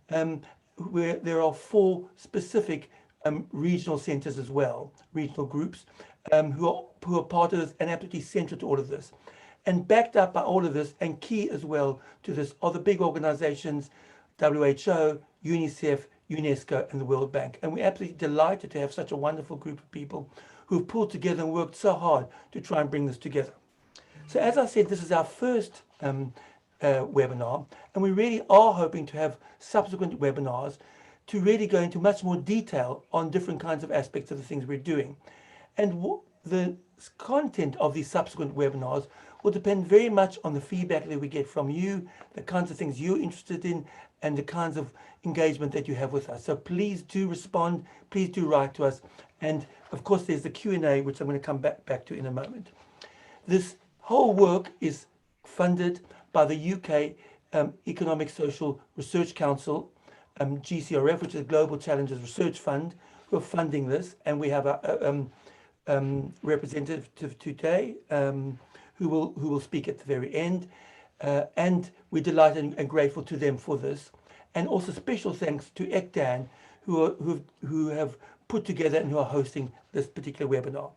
where there are 4 specific regional centres as well, regional groups, who are part of this and absolutely central to all of this. And backed up by all of this, and key as well to this, are the big organizations, WHO, UNICEF, UNESCO, and the World Bank. And we're absolutely delighted to have such a wonderful group of people who've pulled together and worked so hard to try and bring this together. So as I said, this is our first webinar, and we really are hoping to have subsequent webinars to really go into much more detail on different kinds of aspects of the things we're doing. And the content of these subsequent webinars will depend very much on the feedback that we get from you, the kinds of things you're interested in, and the kinds of engagement that you have with us. So please do respond, please do write to us. And of course, there's the Q&A, which I'm going to come back to in a moment. This whole work is funded by the UK Economic Social Research Council, GCRF, which is a Global Challenges Research Fund, who are funding this. And we have a representative today who will speak at the very end. And we're delighted and grateful to them for this. And also special thanks to ECDAN, who have put together and who are hosting this particular webinar.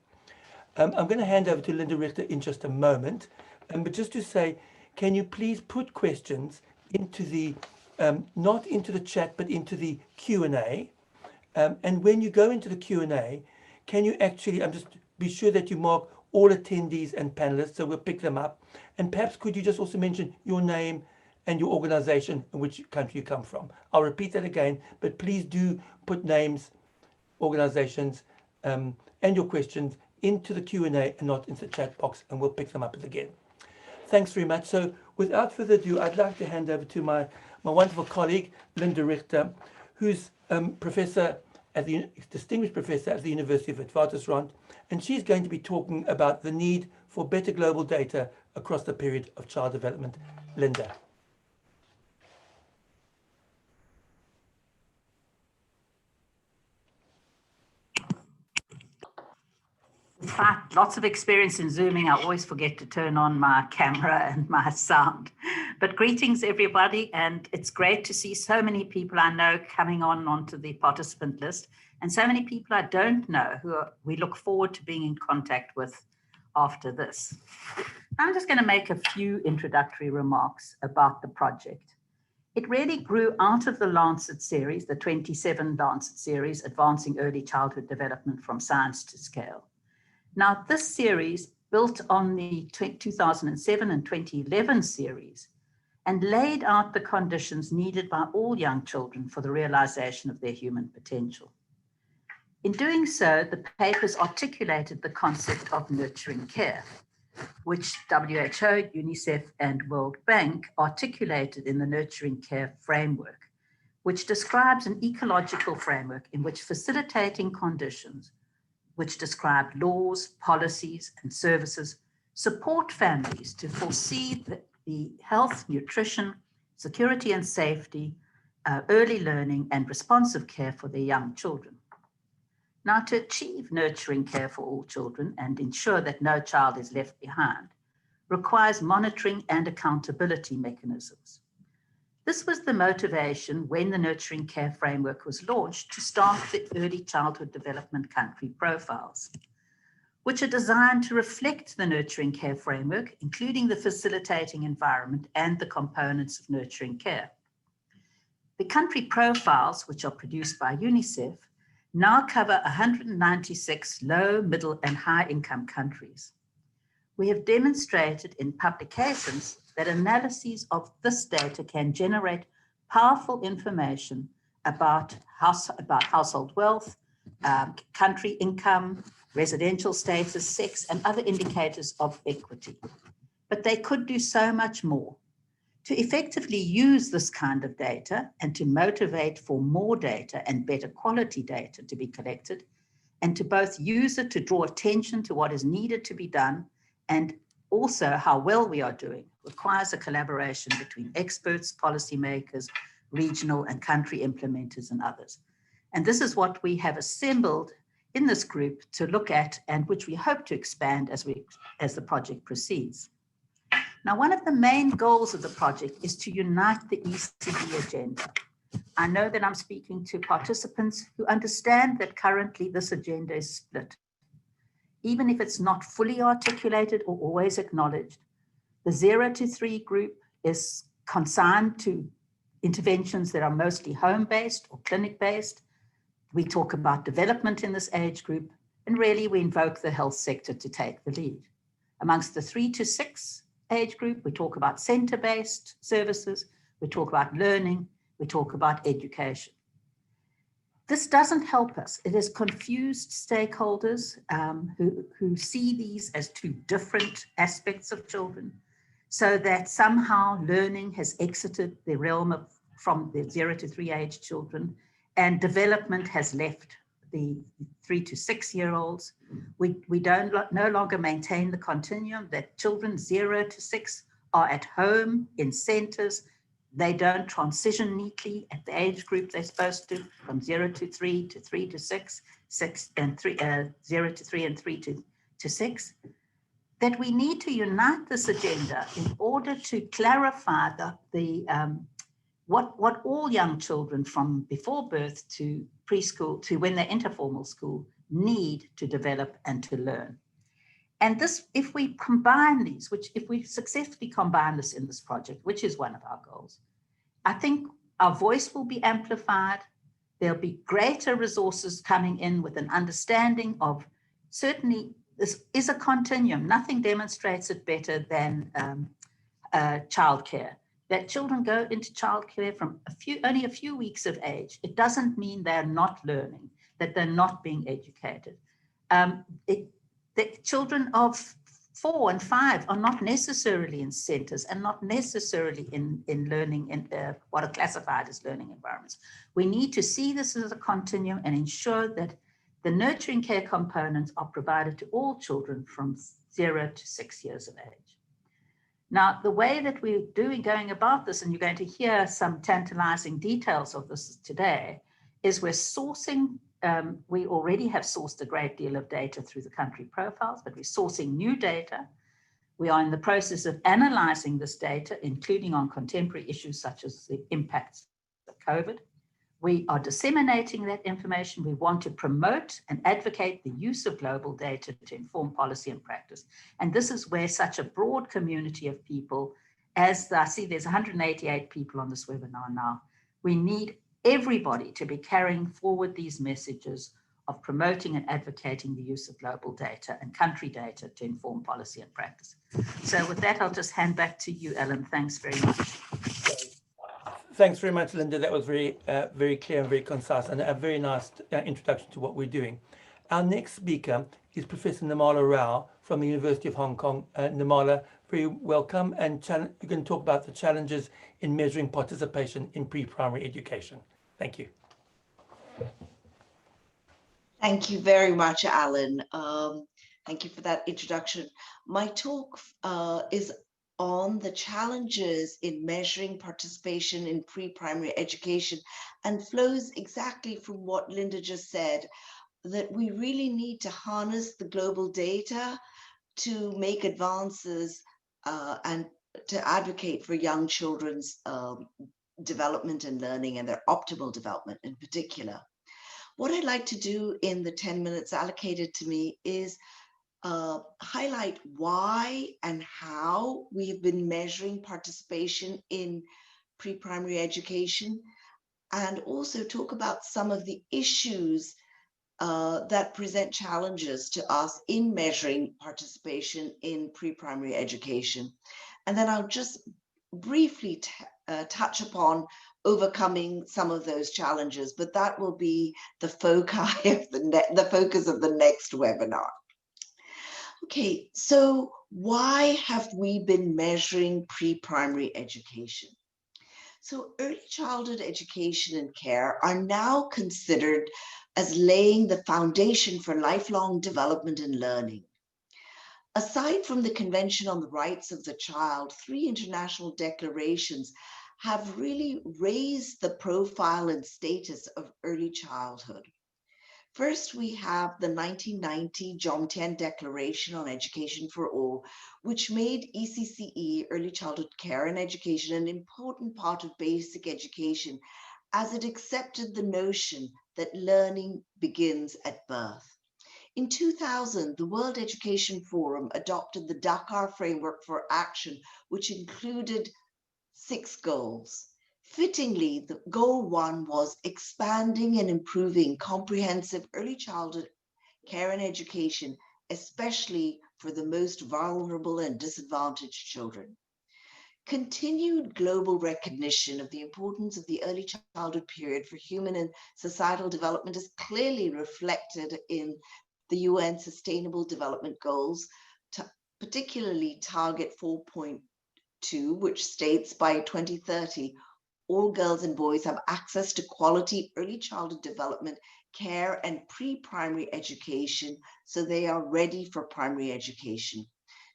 I'm going to hand over to Linda Richter in just a moment. But just to say, can you please put questions into the, not into the chat, but into the Q&A. And when you go into the Q&A, can you actually, just be sure that you mark all attendees and panelists, so we'll pick them up. And perhaps could you just also mention your name and your organization and which country you come from. I'll repeat that again, but please do put names, organizations, and your questions into the Q&A and not into the chat box, and we'll pick them up again. Thanks very much. So without further ado, I'd like to hand over to my wonderful colleague, Linda Richter, who's distinguished professor at the University of Witwatersrand, and she's going to be talking about the need for better global data across the period of child development. Linda. Despite lots of experience in Zooming, I always forget to turn on my camera and my sound. But greetings, everybody, and it's great to see so many people I know coming onto the participant list, and so many people I don't know who we look forward to being in contact with after this. I'm just going to make a few introductory remarks about the project. It really grew out of the Lancet series, the 27 Lancet series, Advancing Early Childhood Development from Science to Scale. Now, this series built on the 2007 and 2011 series and laid out the conditions needed by all young children for the realization of their human potential. In doing so, the papers articulated the concept of nurturing care, which WHO, UNICEF, and World Bank articulated in the Nurturing Care Framework, which describes an ecological framework in which facilitating conditions which describe laws, policies, and services support families to foresee the health, nutrition, security and safety, early learning, and responsive care for their young children. Now, to achieve nurturing care for all children and ensure that no child is left behind requires monitoring and accountability mechanisms. This was the motivation when the Nurturing Care Framework was launched to start the Early Childhood Development Country Profiles, which are designed to reflect the Nurturing Care Framework, including the facilitating environment and the components of nurturing care. The country profiles, which are produced by UNICEF, now cover 196 low, middle, and high-income countries. We have demonstrated in publications that analyses of this data can generate powerful information about household wealth, country income, residential status, sex, and other indicators of equity. But they could do so much more. To effectively use this kind of data and to motivate for more data and better quality data to be collected, and to both use it to draw attention to what is needed to be done and also how well we are doing, requires a collaboration between experts, policymakers, regional and country implementers, and others. And this is what we have assembled in this group to look at, and which we hope to expand as the project proceeds. Now, one of the main goals of the project is to unite the ECD agenda. I know that I'm speaking to participants who understand that currently this agenda is split. Even if it's not fully articulated or always acknowledged, the 0 to 3 group is consigned to interventions that are mostly home-based or clinic-based. We talk about development in this age group, and really we invoke the health sector to take the lead. Amongst the 3 to 6 age group, we talk about center-based services, we talk about learning, we talk about education. This doesn't help us. It has confused stakeholders who see these as two different aspects of children, so that somehow learning has exited the realm of from the 0 to 3 age children, and development has left the 3 to 6 year olds. We don't no longer maintain the continuum that children 0 to 6 are at home in centers. They don't transition neatly at the age group they're supposed to, from 0 to 3 to 3 to 6, 0 to 3 and 3 to 6. That we need to unite this agenda in order to clarify what all young children from before birth to preschool to when they enter formal school need to develop and to learn. And this, if we combine these, if we successfully combine this in this project, which is one of our goals, I think our voice will be amplified. There'll be greater resources coming in with an understanding of, certainly this is a continuum. Nothing demonstrates it better than childcare. That children go into childcare from only a few weeks of age. It doesn't mean they're not learning, that they're not being educated. The children of 4 and 5 are not necessarily in centers and not necessarily in learning in what are classified as learning environments. We need to see this as a continuum and ensure that the nurturing care components are provided to all children from 0 to 6 years of age. Now, the way that we're going about this, and you're going to hear some tantalizing details of this today, is we're sourcing, we already have sourced a great deal of data through the country profiles, but we're sourcing new data. We are in the process of analyzing this data, including on contemporary issues such as the impacts of COVID. We are disseminating that information. We want to promote and advocate the use of global data to inform policy and practice. And this is where such a broad community of people, as I see there's 188 people on this webinar now, we need everybody to be carrying forward these messages of promoting and advocating the use of global data and country data to inform policy and practice. So with that, I'll just hand back to you, Ellen. Thanks very much. Thanks very much, Linda. That was very clear and very concise, and a very nice introduction to what we're doing. Our next speaker is Professor Nirmala Rao from the University of Hong Kong. Nirmala, very welcome, and you can talk about the challenges in measuring participation in pre-primary education. Thank you. Thank you very much, Alan. Thank you for that introduction. My talk is on the challenges in measuring participation in pre-primary education, and flows exactly from what Linda just said, that we really need to harness the global data to make advances and to advocate for young children's development and learning, and their optimal development in particular. What I'd like to do in the 10 minutes allocated to me is highlight why and how we have been measuring participation in pre-primary education, and also talk about some of the issues that present challenges to us in measuring participation in pre-primary education. And then I'll just briefly touch upon overcoming some of those challenges, but that will be the foci of the focus of the next webinar. Okay, so why have we been measuring pre-primary education? So early childhood education and care are now considered as laying the foundation for lifelong development and learning. Aside from the Convention on the Rights of the Child, 3 international declarations have really raised the profile and status of early childhood. First, we have the 1990 Jomtien Declaration on Education for All, which made ECCE, early childhood care and education, an important part of basic education, as it accepted the notion that learning begins at birth. In 2000, the World Education Forum adopted the Dakar Framework for Action, which included 6 goals. Fittingly, the goal 1 was expanding and improving comprehensive early childhood care and education, especially for the most vulnerable and disadvantaged children. Continued global recognition of the importance of the early childhood period for human and societal development is clearly reflected in the UN Sustainable Development Goals, particularly Target 4.2, which states by 2030, all girls and boys have access to quality early childhood development, care, and pre-primary education, so they are ready for primary education.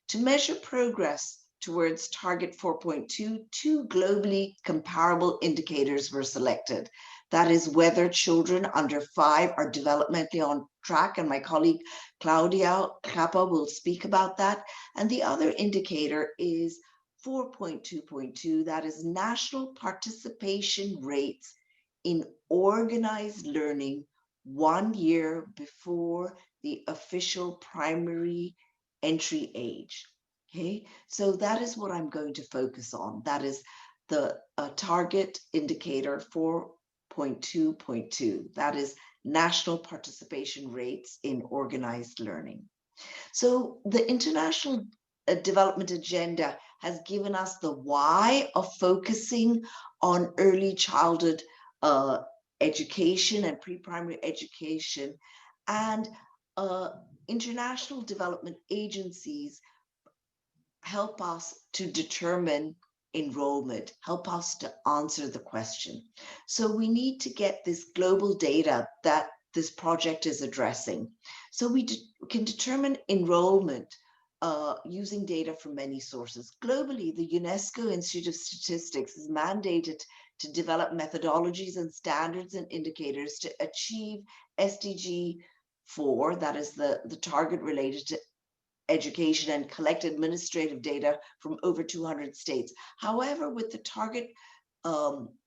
To measure progress towards Target 4.2, 2 globally comparable indicators were selected. That is whether children under 5 are developmentally on track, and my colleague Claudia Kappa will speak about that. And the other indicator is 4.2.2, that is national participation rates in organized learning 1 year before the official primary entry age. Okay, so that is what I'm going to focus on. That is the target indicator 4.2.2. That is national participation rates in organized learning. So the International Development Agenda has given us the why of focusing on early childhood education and pre-primary education, and international development agencies help us to determine enrollment, help us to answer the question. So we need to get this global data that this project is addressing. So we can determine enrollment using data from many sources. Globally, the UNESCO Institute of Statistics is mandated to develop methodologies and standards and indicators to achieve SDG 4, that is the target related to education, and collect administrative data from over 200 states. However, with the target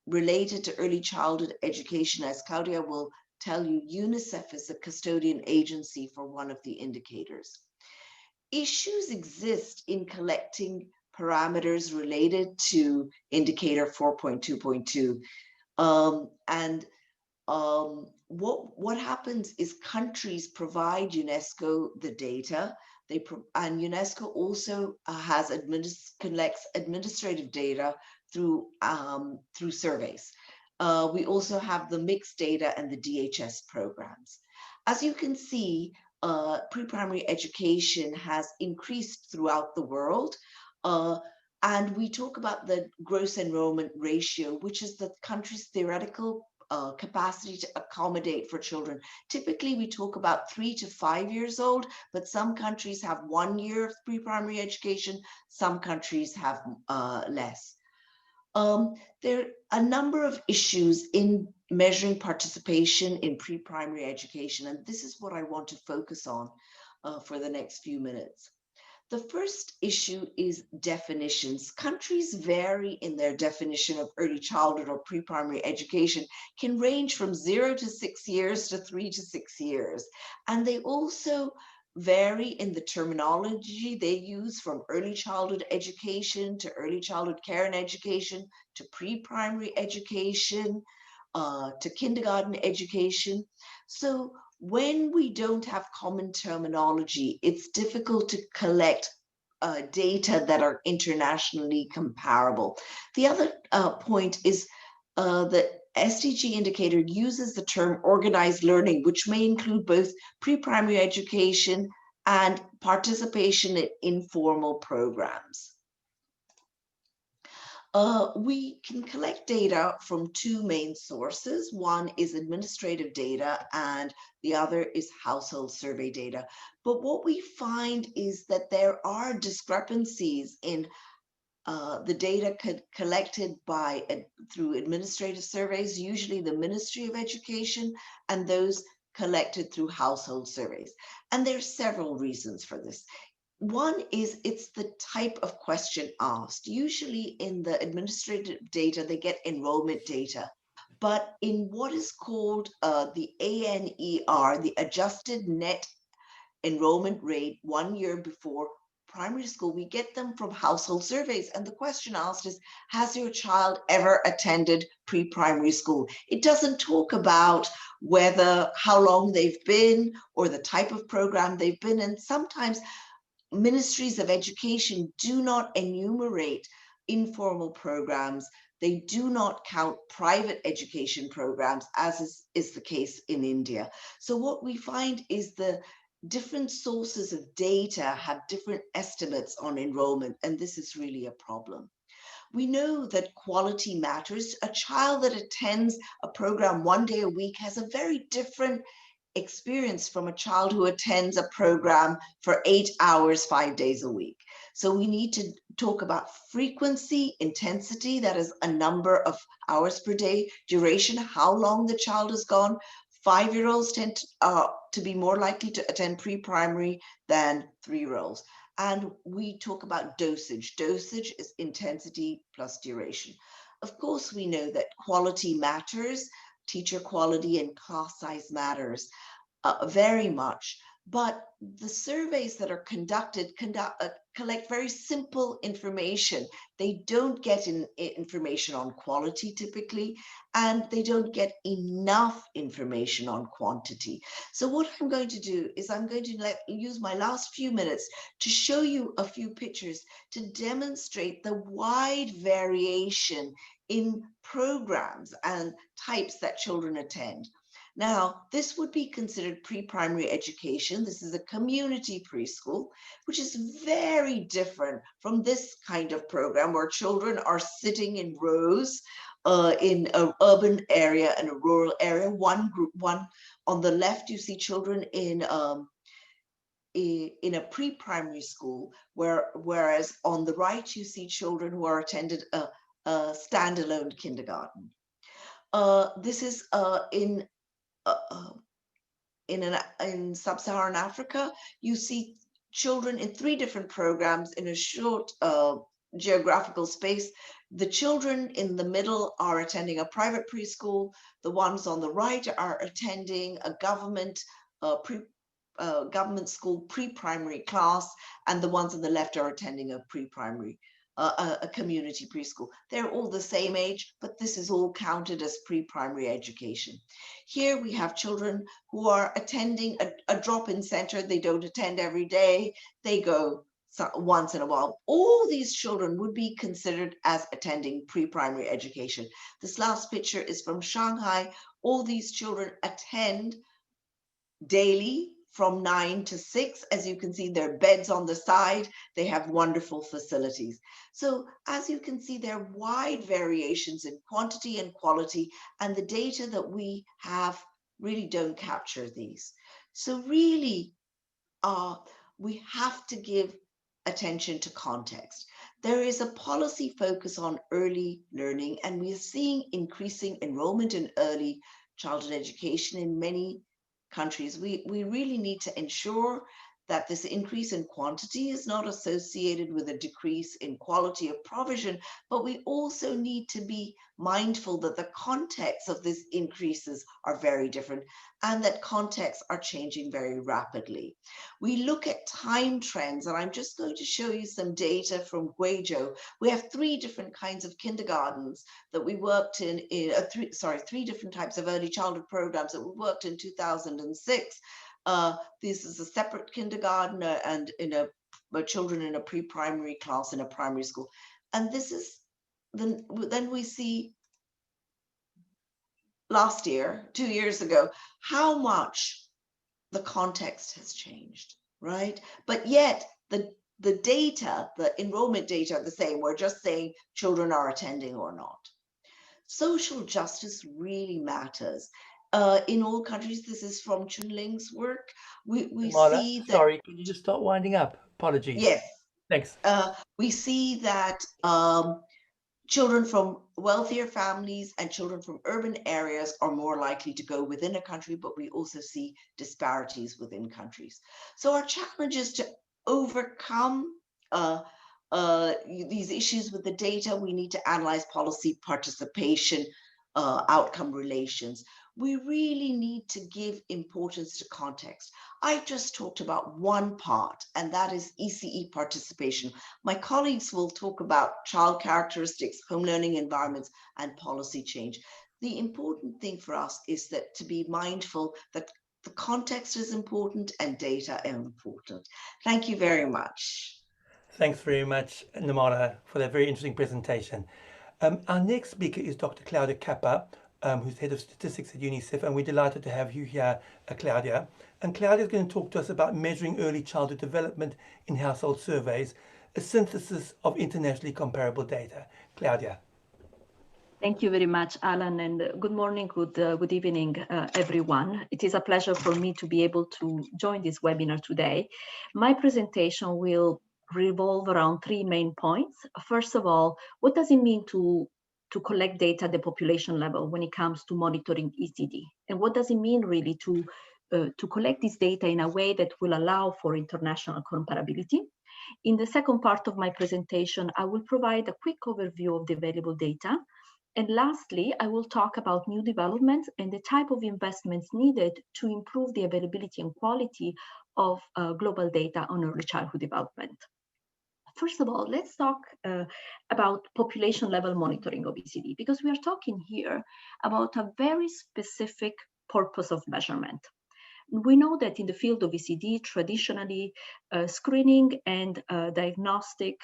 related to early childhood education, as Claudia will tell you, UNICEF is the custodian agency for one of the indicators. Issues exist in collecting parameters related to indicator 4.2.2. What happens is countries provide UNESCO the data. And UNESCO also collects administrative data through surveys. We also have the mixed data and the DHS programs. As you can see, pre-primary education has increased throughout the world. And we talk about the gross enrollment ratio, which is the country's theoretical capacity to accommodate for children. Typically, we talk about 3 to 5 years old, but some countries have 1 year of pre-primary education, some countries have less. There are a number of issues in measuring participation in pre-primary education, and this is what I want to focus on for the next few minutes. The first issue is definitions. Countries vary in their definition of early childhood or pre-primary education, can range from 0 to 6 years to 3 to 6 years. And they also vary in the terminology they use, from early childhood education to early childhood care and education to pre-primary education to kindergarten education. So when we don't have common terminology, it's difficult to collect data that are internationally comparable. The other point is the SDG indicator uses the term organized learning, which may include both pre-primary education and participation in informal programs. We can collect data from 2 main sources. One is administrative data and the other is household survey data. But what we find is that there are discrepancies in the data collected through administrative surveys, usually the Ministry of Education, and those collected through household surveys. And there are several reasons for this. One is it's the type of question asked. Usually in the administrative data, they get enrollment data, but in what is called the ANER, the adjusted net enrollment rate 1 year before primary school, we get them from household surveys. And the question asked is, has your child ever attended pre-primary school? It doesn't talk about how long they've been or the type of program they've been in. Sometimes ministries of education do not enumerate informal programs. They do not count private education programs, as is the case in India. So what we find is the different sources of data have different estimates on enrollment, and this is really a problem. We know that quality matters. A child that attends a program 1 day a week has a very different experience from a child who attends a program for 8 hours, 5 days a week. So we need to talk about frequency, intensity, that is a number of hours per day, duration, how long the child has gone. 5-year-olds tend to be more likely to attend pre-primary than 3-year-olds. And we talk about dosage. Dosage is intensity plus duration. Of course, we know that quality matters, teacher quality and class size matters very much. But the surveys that are conducted collect very simple information. They don't get information on quality typically, and they don't get enough information on quantity. So what I'm going to do is I'm going to use my last few minutes to show you a few pictures to demonstrate the wide variation in programs and types that children attend. Now, this would be considered pre-primary education. This is a community preschool, which is very different from this kind of program where children are sitting in rows in an urban area and a rural area. One on the left, you see children in a pre-primary school, whereas on the right, you see children who are attended a standalone kindergarten. This is in sub-Saharan Africa. You see children in 3 different programs in a short geographical space. The children in the middle are attending a private preschool. The ones on the right are attending a government school pre-primary class, and the ones on the left are attending a pre-primary a community preschool. They're all the same age, but this is all counted as pre-primary education. Here we have children who are attending a drop-in center. They don't attend every day. They go once in a while. All these children would be considered as attending pre-primary education. This last picture is from Shanghai. All these children attend daily from 9 to 6. As you can see, there are beds on the side. They have wonderful facilities. So as you can see, there are wide variations in quantity and quality, and the data that we have really don't capture these. So really, we have to give attention to context. There is a policy focus on early learning, and we are seeing increasing enrollment in early childhood education in many countries. We really need to ensure that this increase in quantity is not associated with a decrease in quality of provision, but we also need to be mindful that the contexts of these increases are very different and that contexts are changing very rapidly. We look at time trends, and I'm just going to show you some data from Guizhou. We have 3 different kinds of kindergartens that we worked in, 3 different types of early childhood programs that we worked in 2006. This is a separate kindergarten and children in a pre-primary class in a primary school. And this is, then we see last year, 2 years ago, how much the context has changed, right? But yet the data, the enrollment data are the same. We're just saying children are attending or not. Social justice really matters. In all countries, this is from Chunling's work. We see that. Sorry, can you just start winding up? Apologies. Yes. Thanks. We see that children from wealthier families and children from urban areas are more likely to go within a country, but we also see disparities within countries. So our challenge is to overcome these issues with the data. We need to analyze policy participation outcome relations, we really need to give importance to context. I just talked about one part, and that is ECE participation. My colleagues will talk about child characteristics, home learning environments, and policy change. The important thing for us is that to be mindful that the context is important and data are important. Thank you very much. Thanks very much, Namara, for that very interesting presentation. Our next speaker is Dr. Claudia Kappa, who's head of statistics at UNICEF, and we're delighted to have you here, Claudia. And Claudia is going to talk to us about measuring early childhood development in household surveys, a synthesis of internationally comparable data. Claudia. Thank you very much, Alan, and good morning, good evening, everyone. It is a pleasure for me to be able to join this webinar today. My presentation will revolve around three main points. First of all, what does it mean to collect data at the population level when it comes to monitoring ECD? And what does it mean really to collect this data in a way that will allow for international comparability? In the second part of my presentation, I will provide a quick overview of the available data. And lastly, I will talk about new developments and the type of investments needed to improve the availability and quality of global data on early childhood development. First of all, let's talk about population level monitoring of ECD, because we are talking here about a very specific purpose of measurement. We know that in the field of ECD, traditionally, screening and diagnostic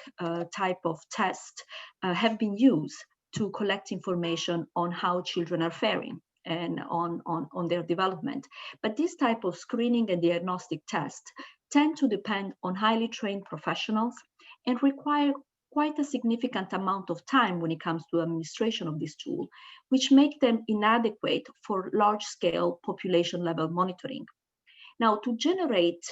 type of tests have been used to collect information on how children are faring and on their development. But this type of screening and diagnostic tests tend to depend on highly trained professionals and require quite a significant amount of time when it comes to administration of this tool, which make them inadequate for large-scale population-level monitoring. Now, to generate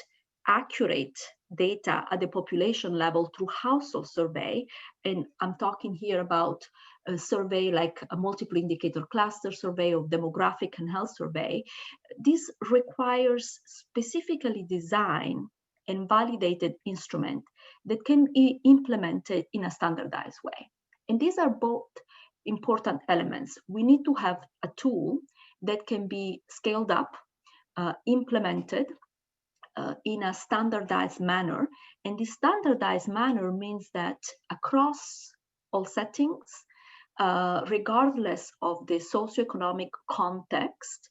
accurate data at the population level through household survey, and I'm talking here about a survey like a multiple indicator cluster survey or demographic and health survey, this requires specifically designed and validated instrument that can be implemented in a standardized way. And these are both important elements. We need to have a tool that can be scaled up, implemented in a standardized manner. And this standardized manner means that across all settings, regardless of the socioeconomic context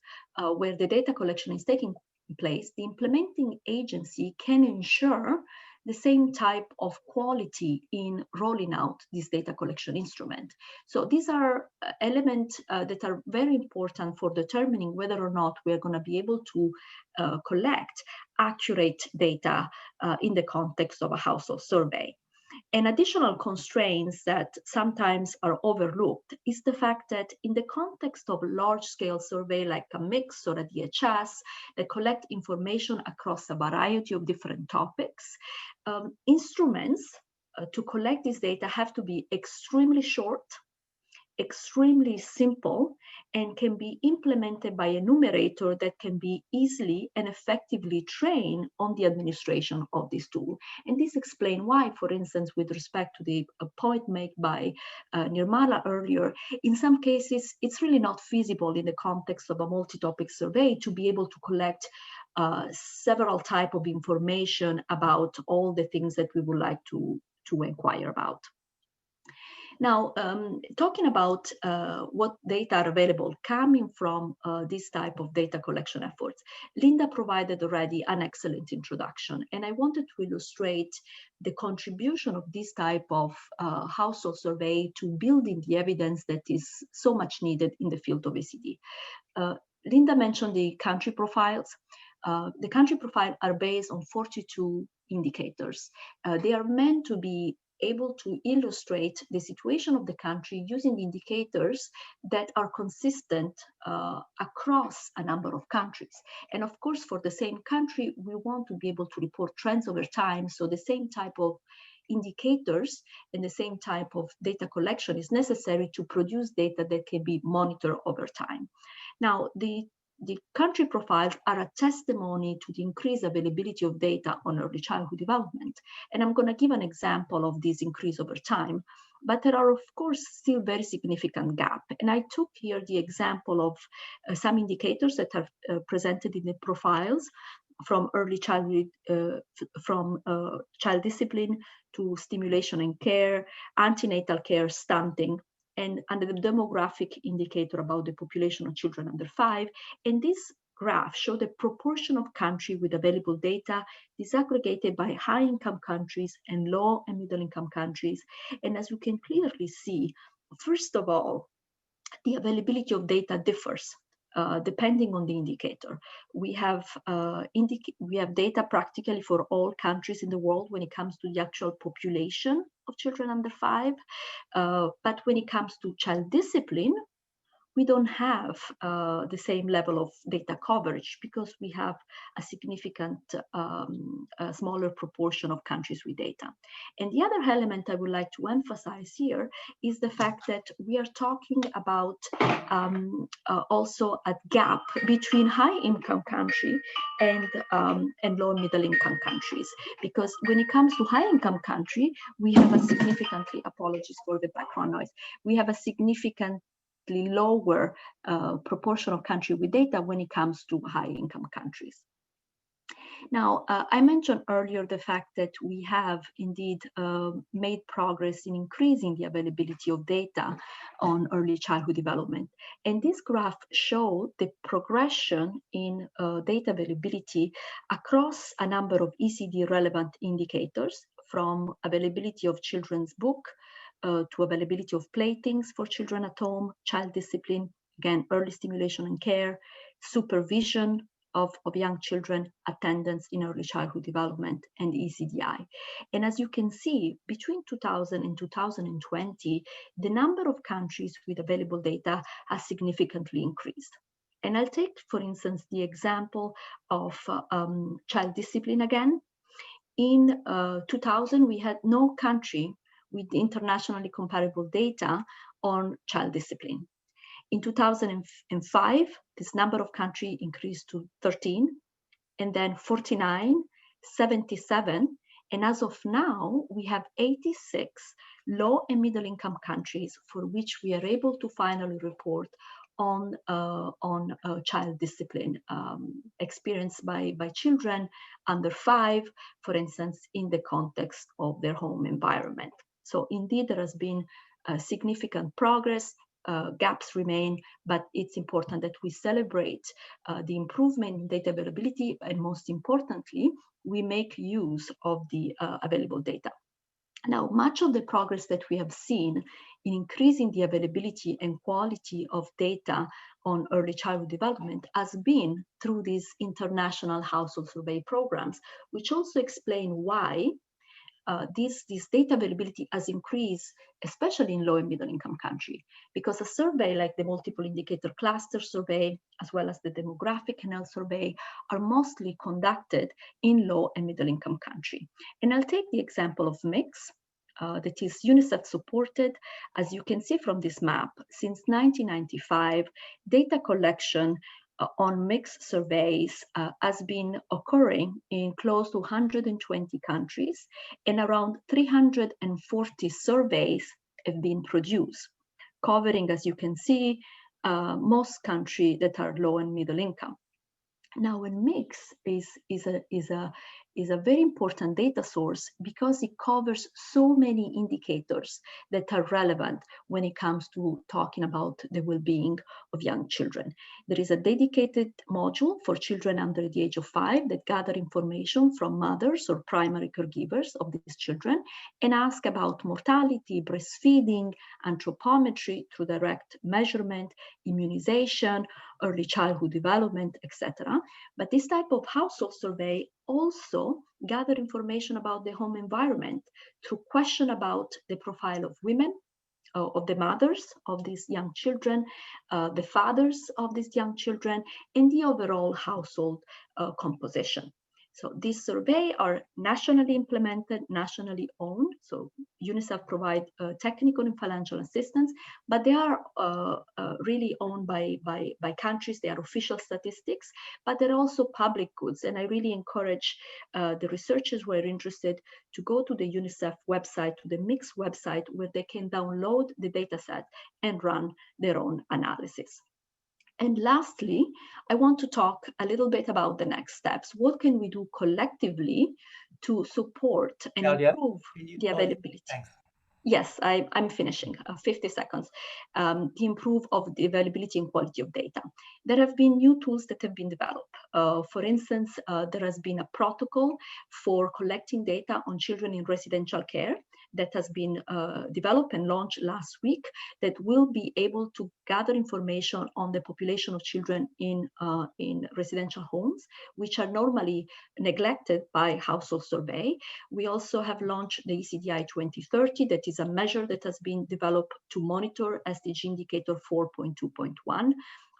where the data collection is taking place, the implementing agency can ensure the same type of quality in rolling out this data collection instrument. So these are elements that are very important for determining whether or not we're going to be able to collect accurate data in the context of a household survey. And additional constraints that sometimes are overlooked is the fact that in the context of large-scale survey like a mix or a DHS that collect information across a variety of different topics, instruments to collect this data have to be extremely short, extremely simple, and can be implemented by a numerator that can be easily and effectively trained on the administration of this tool. And this explains why, for instance, with respect to the point made by Nirmala earlier, in some cases, it's really not feasible in the context of a multi-topic survey to be able to collect several types of information about all the things that we would like to inquire about. Now, talking about what data are available coming from this type of data collection efforts, Linda provided already an excellent introduction, and I wanted to illustrate the contribution of this type of household survey to building the evidence that is so much needed in the field of ECD. Linda mentioned the country profiles. The country profiles are based on 42 indicators. They are meant to be able to illustrate the situation of the country using indicators that are consistent across a number of countries. And of course, for the same country, we want to be able to report trends over time. So the same type of indicators and the same type of data collection is necessary to produce data that can be monitored over time. Now, the the country profiles are a testimony to the increased availability of data on early childhood development. And I'm going to give an example of this increase over time. But there are, of course, still very significant gaps. And I took here the example of some indicators that are presented in the profiles from early childhood, from child discipline to stimulation and care, antenatal care, stunting, and under the demographic indicator about the population of children under 5. And this graph show the proportion of country with available data disaggregated by high-income countries and low and middle-income countries. And as you can clearly see, first of all, the availability of data differs depending on the indicator. We have data practically for all countries in the world when it comes to the actual population of children under 5. But when it comes to child discipline, we don't have the same level of data coverage because we have a significant smaller proportion of countries with data. And the other element I would like to emphasize here is the fact that we are talking about also a gap between high-income country and low and middle-income countries. Because when it comes to high-income country, we have a significantly, apologies for the background noise, we have a significant lower proportion of country with data when it comes to high-income countries. Now, I mentioned earlier the fact that we have indeed made progress in increasing the availability of data on early childhood development. And this graph shows the progression in data availability across a number of ECD relevant indicators, from availability of children's book, to availability of playthings for children at home, child discipline, again, early stimulation and care, supervision of young children, attendance in early childhood development, and ECDI. And as you can see, between 2000 and 2020, the number of countries with available data has significantly increased. And I'll take, for instance, the example of child discipline again. In 2000, we had no country with internationally comparable data on child discipline. In 2005, this number of countries increased to 13, and then 49, 77, and as of now, we have 86 low and middle income countries for which we are able to finally report on child discipline experienced by children under 5, for instance, in the context of their home environment. So indeed, there has been significant progress. Gaps remain, but it's important that we celebrate the improvement in data availability, and most importantly, we make use of the available data. Now, much of the progress that we have seen in increasing the availability and quality of data on early childhood development has been through these international household survey programs, which also explain why this data availability has increased, especially in low and middle income countries, because a survey like the multiple indicator cluster survey, as well as the demographic and health survey, are mostly conducted in low and middle income countries. And I'll take the example of MIX, that is UNICEF supported. As you can see from this map, since 1995, data collection on mixed surveys has been occurring in close to 120 countries, and around 340 surveys have been produced, covering, as you can see, most countries that are low and middle income. Now, a mix is a very important data source because it covers so many indicators that are relevant when it comes to talking about the well-being of young children. There is a dedicated module for children under the age of 5 that gather information from mothers or primary caregivers of these children and ask about mortality, breastfeeding, anthropometry through direct measurement, immunization, early childhood development, etc. But this type of household survey also gather information about the home environment through question about the profile of women, of the mothers of these young children, the fathers of these young children, and the overall household composition. So these surveys are nationally implemented, nationally owned. So UNICEF provide technical and financial assistance, but they are really owned by countries. They are official statistics, but they're also public goods. And I really encourage the researchers who are interested to go to the UNICEF website, to the MIX website, where they can download the data set and run their own analysis. And lastly, I want to talk a little bit about the next steps. What can we do collectively to support and improve the availability? Thanks. Yes, I'm finishing, 50 seconds. The improve of the availability and quality of data. There have been new tools that have been developed. For instance, there has been a protocol for collecting data on children in residential care that has been developed and launched last week that will be able to gather information on the population of children in residential homes, which are normally neglected by household survey. We also have launched the ECDI 2030, that is a measure that has been developed to monitor SDG indicator 4.2.1.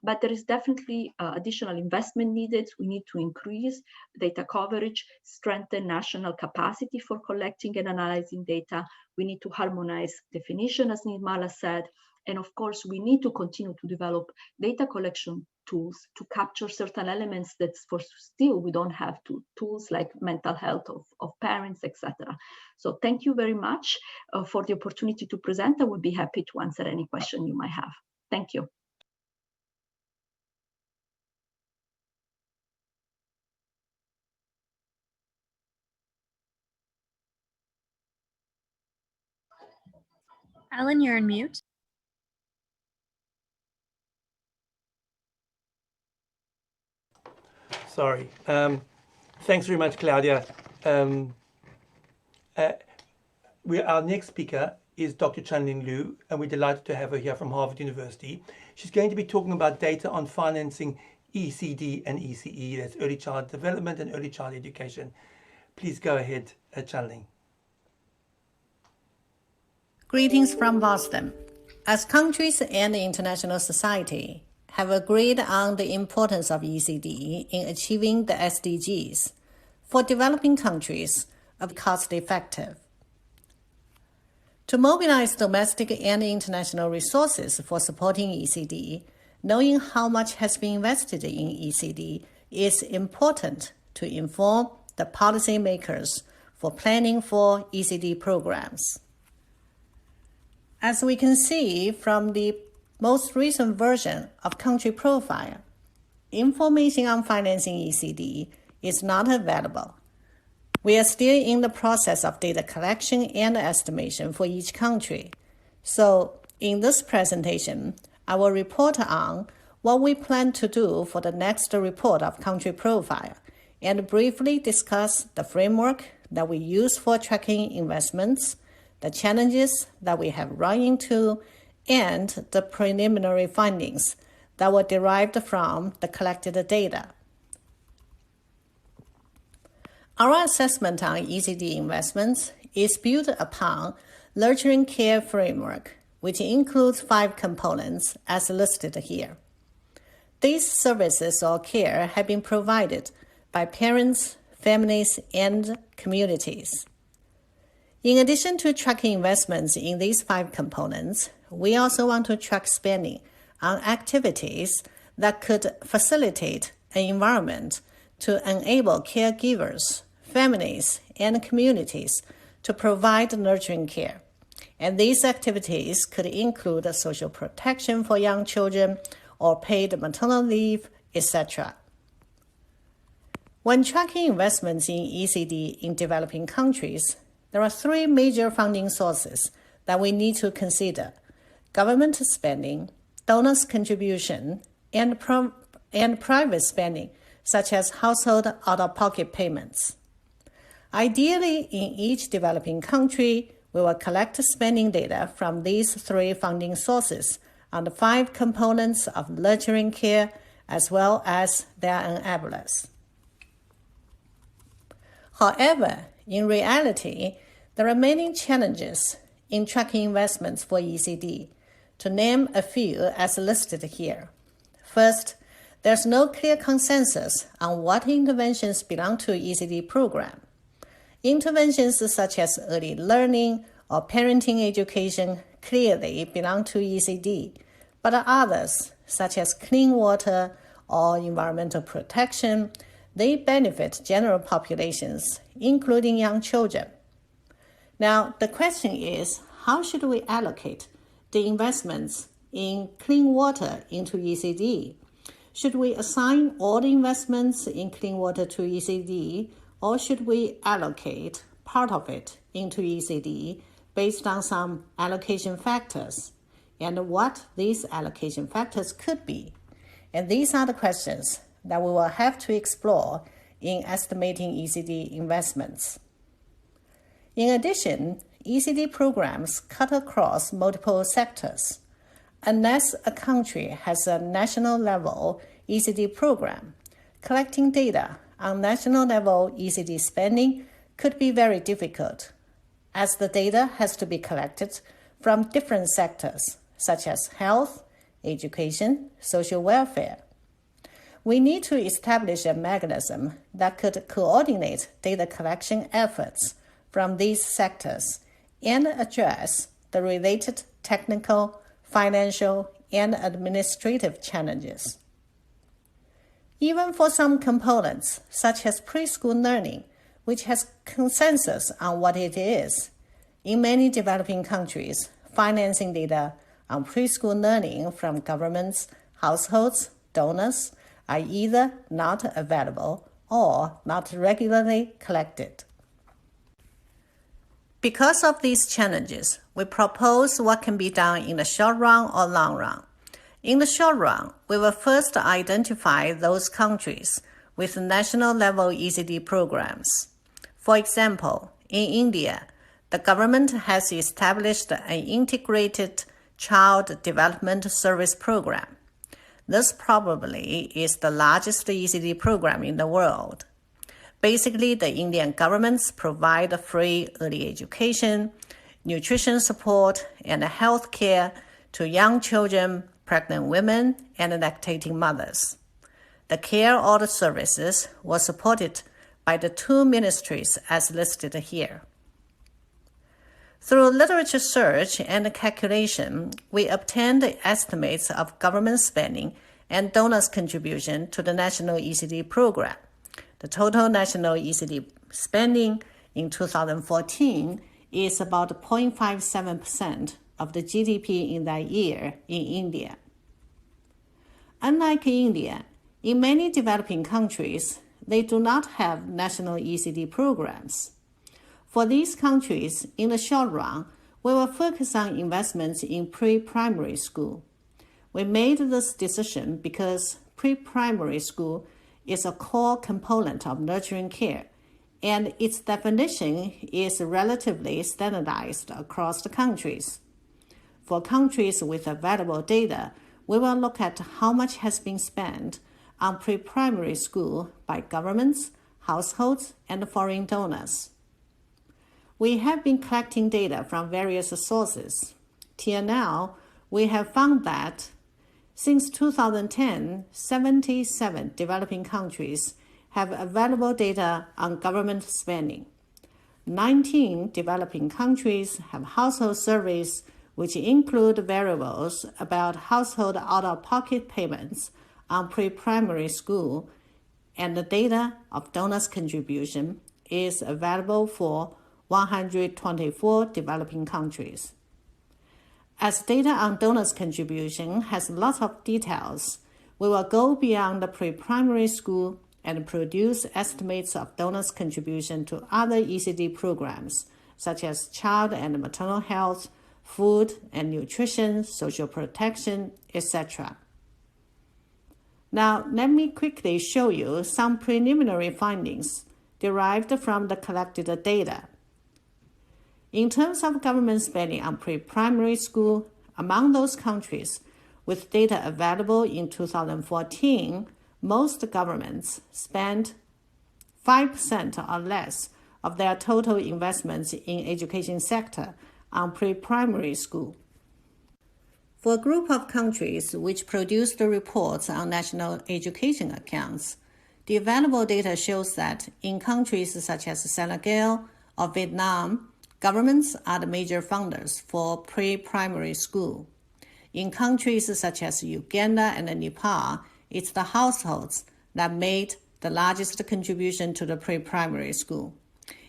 But there is definitely additional investment needed. We need to increase data coverage, strengthen national capacity for collecting and analyzing data. We need to harmonize definition, as Nirmala said. And of course, we need to continue to develop data collection tools to capture certain elements that for still we don't have tools like mental health of parents, etc. So thank you very much for the opportunity to present. I would be happy to answer any question you might have. Thank you. Alan, you're on mute. Sorry. Thanks very much, Claudia. Our next speaker is Dr. Chanling Liu, and we're delighted to have her here from Harvard University. She's going to be talking about data on financing ECD and ECE, that's early child development and early child education. Please go ahead, Chanling. Greetings from Boston. As countries and the international society have agreed on the importance of ECD in achieving the SDGs, for developing countries of cost-effective. To mobilize domestic and international resources for supporting ECD, knowing how much has been invested in ECD is important to inform the policymakers for planning for ECD programs. As we can see from the most recent version of Country Profile, information on financing ECD is not available. We are still in the process of data collection and estimation for each country. So in this presentation, I will report on what we plan to do for the next report of Country Profile and briefly discuss the framework that we use for tracking investments, the challenges that we have run into, and the preliminary findings that were derived from the collected data. Our assessment on ECD investments is built upon nurturing care framework, which includes 5 components as listed here. These services or care have been provided by parents, families, and communities. In addition to tracking investments in these 5 components, we also want to track spending on activities that could facilitate an environment to enable caregivers, families, and communities to provide nurturing care. And these activities could include social protection for young children or paid maternal leave, etc. When tracking investments in ECD in developing countries, there are 3 major funding sources that we need to consider: government spending, donors' contribution, and private spending, such as household out-of-pocket payments. Ideally, in each developing country, we will collect spending data from these 3 funding sources on the 5 components of nurturing care, as well as their enablers. However, in reality, there are many challenges in tracking investments for ECD. To name a few as listed here. First, there's no clear consensus on what interventions belong to ECD program. Interventions such as early learning or parenting education clearly belong to ECD, but others, such as clean water or environmental protection, they benefit general populations, including young children. Now, the question is, how should we allocate the investments in clean water into ECD? Should we assign all the investments in clean water to ECD, or should we allocate part of it into ECD based on some allocation factors, and what these allocation factors could be? And these are the questions that we will have to explore in estimating ECD investments. In addition, ECD programs cut across multiple sectors. Unless a country has a national level ECD program, collecting data on national level ECD spending could be very difficult, as the data has to be collected from different sectors, such as health, education, social welfare. We need to establish a mechanism that could coordinate data collection efforts from these sectors and address the related technical, financial, and administrative challenges. Even for some components, such as preschool learning, which has consensus on what it is, in many developing countries, financing data on preschool learning from governments, households, donors are either not available or not regularly collected. Because of these challenges, we propose what can be done in the short run or long run. In the short run, we will first identify those countries with national level ECD programs. For example, in India, the government has established an integrated child development service program. This probably is the largest ECD program in the world. Basically, the Indian governments provide free early education, nutrition support, and health care to young children, pregnant women, and lactating mothers. The care order services were supported by the two ministries as listed here. Through literature search and calculation, we obtained estimates of government spending and donors' contribution to the national ECD program. The total national ECD spending in 2014 is about 0.57% of the GDP in that year in India. Unlike India, in many developing countries, they do not have national ECD programs. For these countries, in the short run, we will focus on investments in pre-primary school. We made this decision because pre-primary school is a core component of nurturing care, and its definition is relatively standardized across the countries. For countries with available data, we will look at how much has been spent on pre-primary school by governments, households, and foreign donors. We have been collecting data from various sources. Till now, we have found that since 2010, 77 developing countries have available data on government spending. 19 developing countries have household surveys which include variables about household out-of-pocket payments on pre-primary school, and the data of donors' contribution is available for 124 developing countries. As data on donors' contribution has lots of details, we will go beyond the pre-primary school and produce estimates of donors' contribution to other ECD programs, such as child and maternal health, food and nutrition, social protection, etc. Now, let me quickly show you some preliminary findings derived from the collected data. In terms of government spending on pre-primary school, among those countries with data available in 2014, most governments spent 5% or less of their total investments in education sector on pre-primary school. For a group of countries which produced the reports on national education accounts, the available data shows that in countries such as Senegal or Vietnam, governments are the major funders for pre-primary school. In countries such as Uganda and Nepal, it's the households that made the largest contribution to the pre-primary school.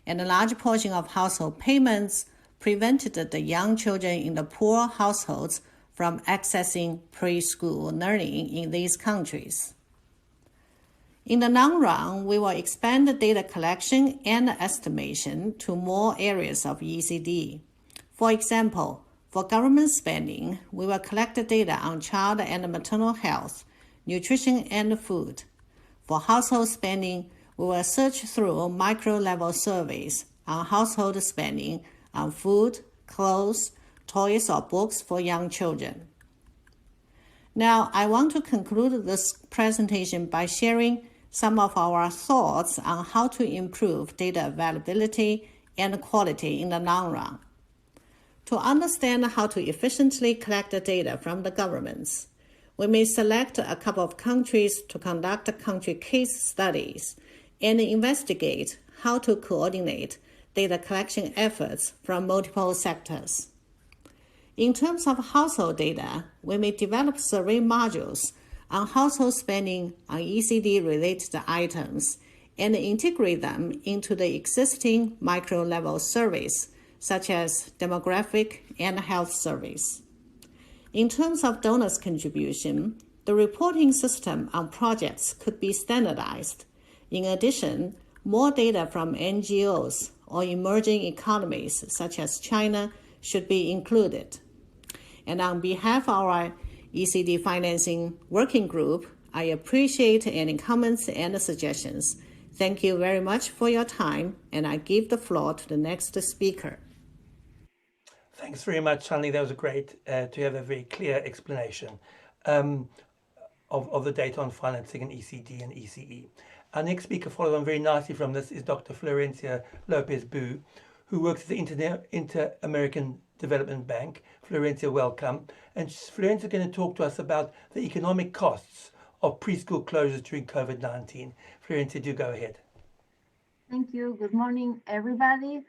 And a large portion of household payments prevented the young children in the poor households from accessing preschool learning in these countries. In the long run, we will expand the data collection and estimation to more areas of ECD. For example, for government spending, we will collect the data on child and maternal health, nutrition and food. For household spending, we will search through micro-level surveys on household spending on food, clothes, toys, or books for young children. Now, I want to conclude this presentation by sharing some of our thoughts on how to improve data availability and quality in the long run. To understand how to efficiently collect the data from the governments, we may select a couple of countries to conduct country case studies and investigate how to coordinate data collection efforts from multiple sectors. In terms of household data, we may develop survey modules on household spending on ECD-related items and integrate them into the existing micro-level surveys, such as demographic and health surveys. In terms of donors' contribution, the reporting system on projects could be standardized. In addition, more data from NGOs or emerging economies, such as China, should be included. And on behalf of our ECD Financing Working Group, I appreciate any comments and suggestions. Thank you very much for your time, and I give the floor to the next speaker. Thanks very much, Shanley. That was great to have a very clear explanation of the data on financing in ECD and ECE. Our next speaker, following on very nicely from this, is Dr. Florencia Lopez-Bu, who works at the Inter-American Development Bank. Florencia, welcome. And Florencia is going to talk to us about the economic costs of preschool closures during COVID-19. Florencia, do go ahead. Thank you. Good morning, everybody.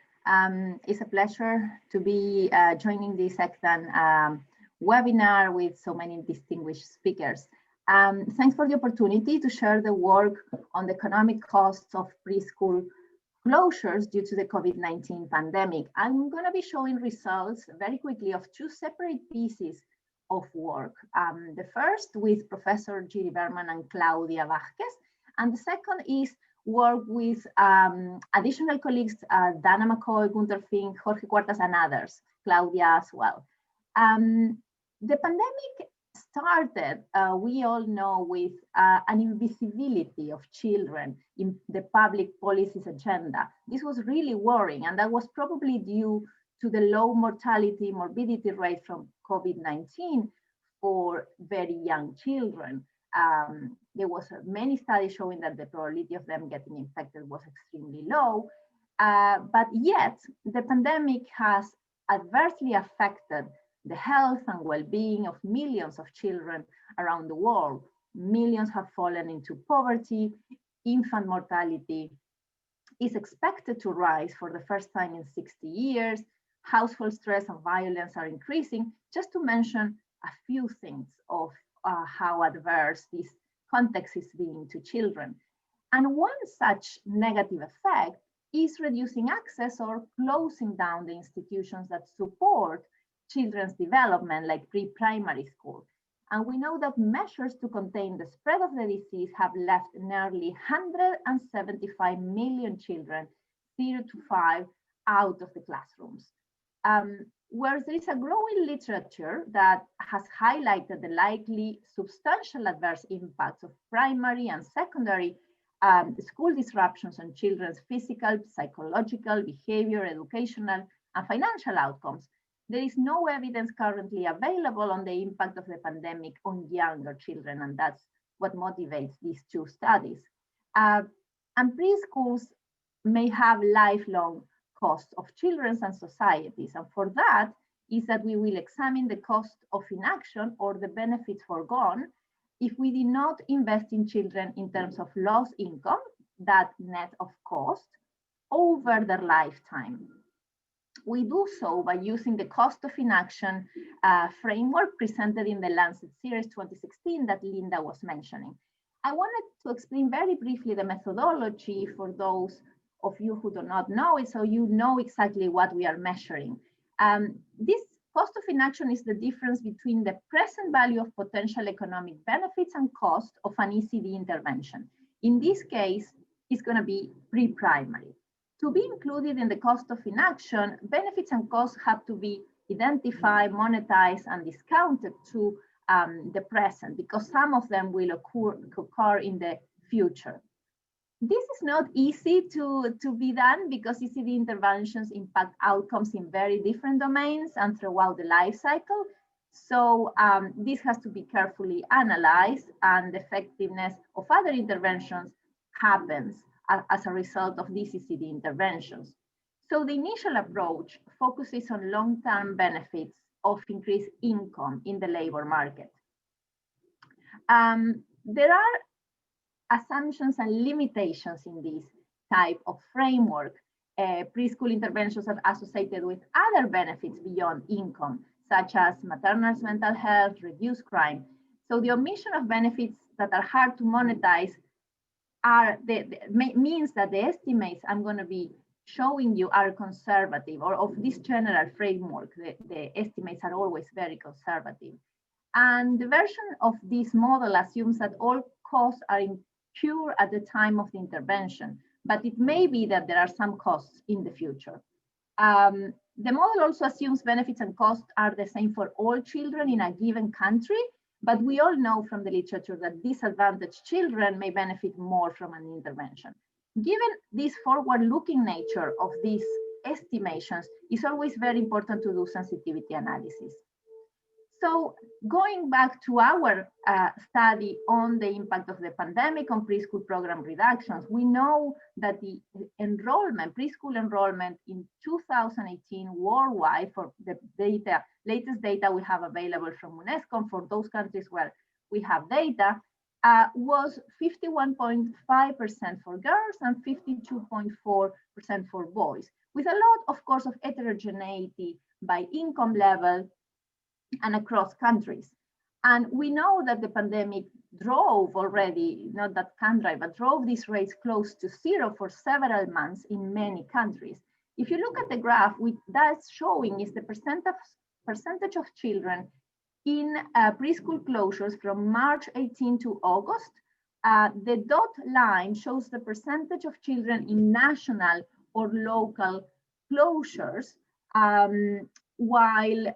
It's a pleasure to be joining this ECDAN webinar with so many distinguished speakers. Thanks for the opportunity to share the work on the economic costs of preschool closures due to the COVID-19 pandemic. I'm going to be showing results very quickly of two separate pieces of work. The first with Professor Giri Berman and Claudia Vázquez, and the second is work with additional colleagues, Dana McCoy, Gunther Fink, Jorge Cuartas, and others, Claudia as well. The pandemic started, we all know, with an invisibility of children in the public policies agenda. This was really worrying, and that was probably due to the low mortality, morbidity rate from COVID-19 for very young children. There was many studies showing that the probability of them getting infected was extremely low, but yet the pandemic has adversely affected the health and well-being of millions of children around the world. Millions have fallen into poverty. Infant mortality is expected to rise for the first time in 60 years. Household stress and violence are increasing, just to mention a few things of how adverse this context is being to children. And one such negative effect is reducing access or closing down the institutions that support children's development, like pre-primary school. And we know that measures to contain the spread of the disease have left nearly 175 million children 0 to 5 out of the classrooms. Whereas there is a growing literature that has highlighted the likely substantial adverse impacts of primary and secondary school disruptions on children's physical, psychological, behavior, educational, and financial outcomes, there is no evidence currently available on the impact of the pandemic on younger children, and that's what motivates these two studies. And preschools may have lifelong costs of children and societies, and for that, is that we will examine the cost of inaction or the benefits foregone if we did not invest in children in terms of lost income, that net of cost, over their lifetime. We do so by using the cost of inaction framework presented in the Lancet Series 2016 that Linda was mentioning. I wanted to explain very briefly the methodology for those of you who do not know it, so you know exactly what we are measuring. This cost of inaction is the difference between the present value of potential economic benefits and cost of an ECD intervention. In this case, it's going to be pre-primary. To be included in the cost of inaction, benefits and costs have to be identified, monetized, and discounted to the present, because some of them will occur in the future. This is not easy to be done because ECD interventions impact outcomes in very different domains and throughout the life cycle. So this has to be carefully analyzed, and the effectiveness of other interventions happens as a result of these ECD interventions. So the initial approach focuses on long-term benefits of increased income in the labor market. There are assumptions and limitations in this type of framework. Preschool interventions are associated with other benefits beyond income, such as maternal mental health, reduced crime. So the omission of benefits that are hard to monetize means that the estimates I'm going to be showing you are conservative, or of this general framework, the estimates are always very conservative. And the version of this model assumes that all costs are incurred at the time of the intervention, but it may be that there are some costs in the future. The model also assumes benefits and costs are the same for all children in a given country, but we all know from the literature that disadvantaged children may benefit more from an intervention. Given this forward-looking nature of these estimations, it's always very important to do sensitivity analysis. So going back to our study on the impact of the pandemic on preschool program reductions, we know that the preschool enrollment in 2018 worldwide, for the latest data we have available from UNESCO for those countries where we have data, was 51.5% for girls and 52.4% for boys, with a lot, of course, of heterogeneity by income level and across countries. And we know that the pandemic drove already, not that can drive, but drove these rates close to zero for several months in many countries. If you look at the graph, that's showing is the percentage of children in preschool closures from March 18 to August. The dot line shows the percentage of children in national or local closures, while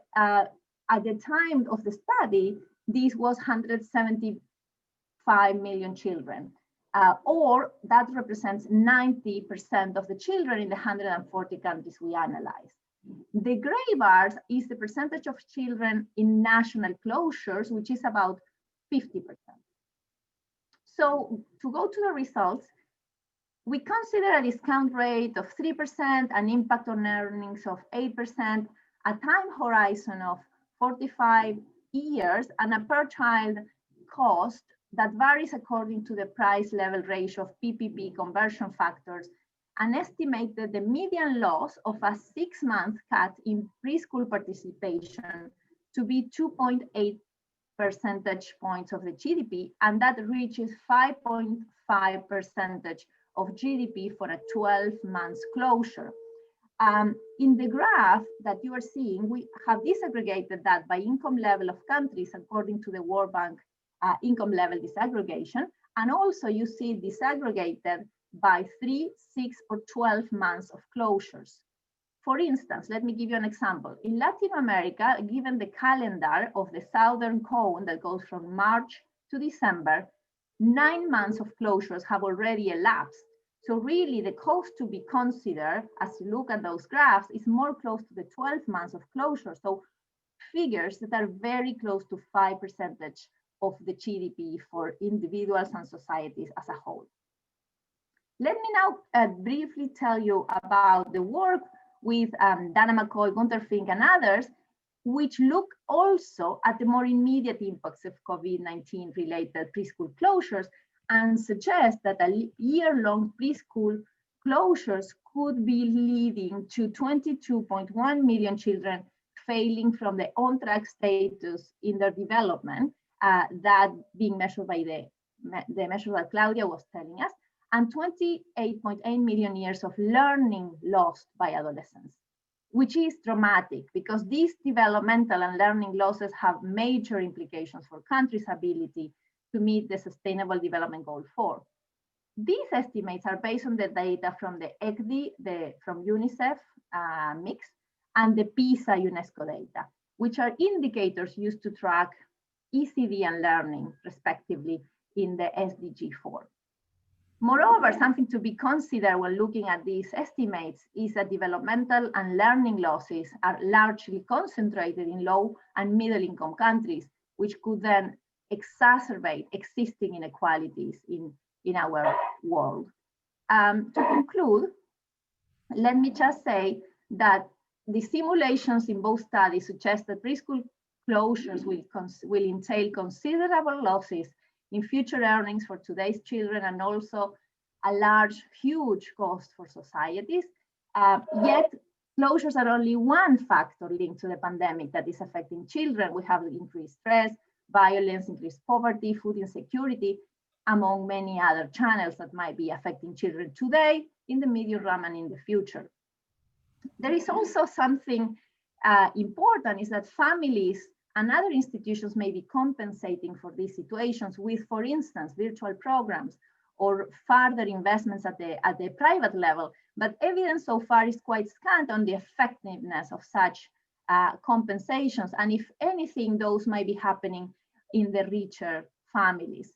at the time of the study, this was 175 million children, or that represents 90% of the children in the 140 countries we analyzed. The gray bars is the percentage of children in national closures, which is about 50%. So to go to the results, we consider a discount rate of 3%, an impact on earnings of 8%, a time horizon of 45 years, and a per child cost that varies according to the price level ratio of PPP conversion factors, and estimated the median loss of a 6-month cut in preschool participation to be 2.8 percentage points of the GDP, and that reaches 5.5% of GDP for a 12-month closure. In the graph that you are seeing, we have disaggregated that by income level of countries according to the World Bank income level disaggregation. And also you see disaggregated by 3, 6, or 12 months of closures. For instance, let me give you an example. In Latin America, given the calendar of the Southern Cone that goes from March to December, 9 months of closures have already elapsed. So really the cost to be considered as you look at those graphs is more close to the 12 months of closure. So figures that are very close to 5% of the GDP for individuals and societies as a whole. Let me now briefly tell you about the work with Dana McCoy, Gunther Fink, and others which look also at the more immediate impacts of COVID-19 related preschool closures and suggest that a year-long preschool closures could be leading to 22.1 million children failing from the on-track status in their development, that being measured by the measure that Claudia was telling us, and 28.8 million years of learning lost by adolescents, which is dramatic because these developmental and learning losses have major implications for countries' ability to meet the Sustainable Development Goal 4. These estimates are based on the data from the ECDI, from UNICEF mix, and the PISA UNESCO data, which are indicators used to track ECD and learning, respectively, in the SDG 4. Moreover, something to be considered when looking at these estimates is that developmental and learning losses are largely concentrated in low and middle income countries, which could then exacerbate existing inequalities in our world. To conclude, let me just say that the simulations in both studies suggest that preschool closures will entail considerable losses in future earnings for today's children and also a large, huge cost for societies. Yet closures are only one factor linked to the pandemic that is affecting children. We have increased stress, violence, increased poverty, food insecurity, among many other channels that might be affecting children today, in the medium run, and in the future. There is also something important, is that families and other institutions may be compensating for these situations with, for instance, virtual programs or further investments at the private level. But evidence so far is quite scant on the effectiveness of such compensations. And if anything, those might be happening in the richer families.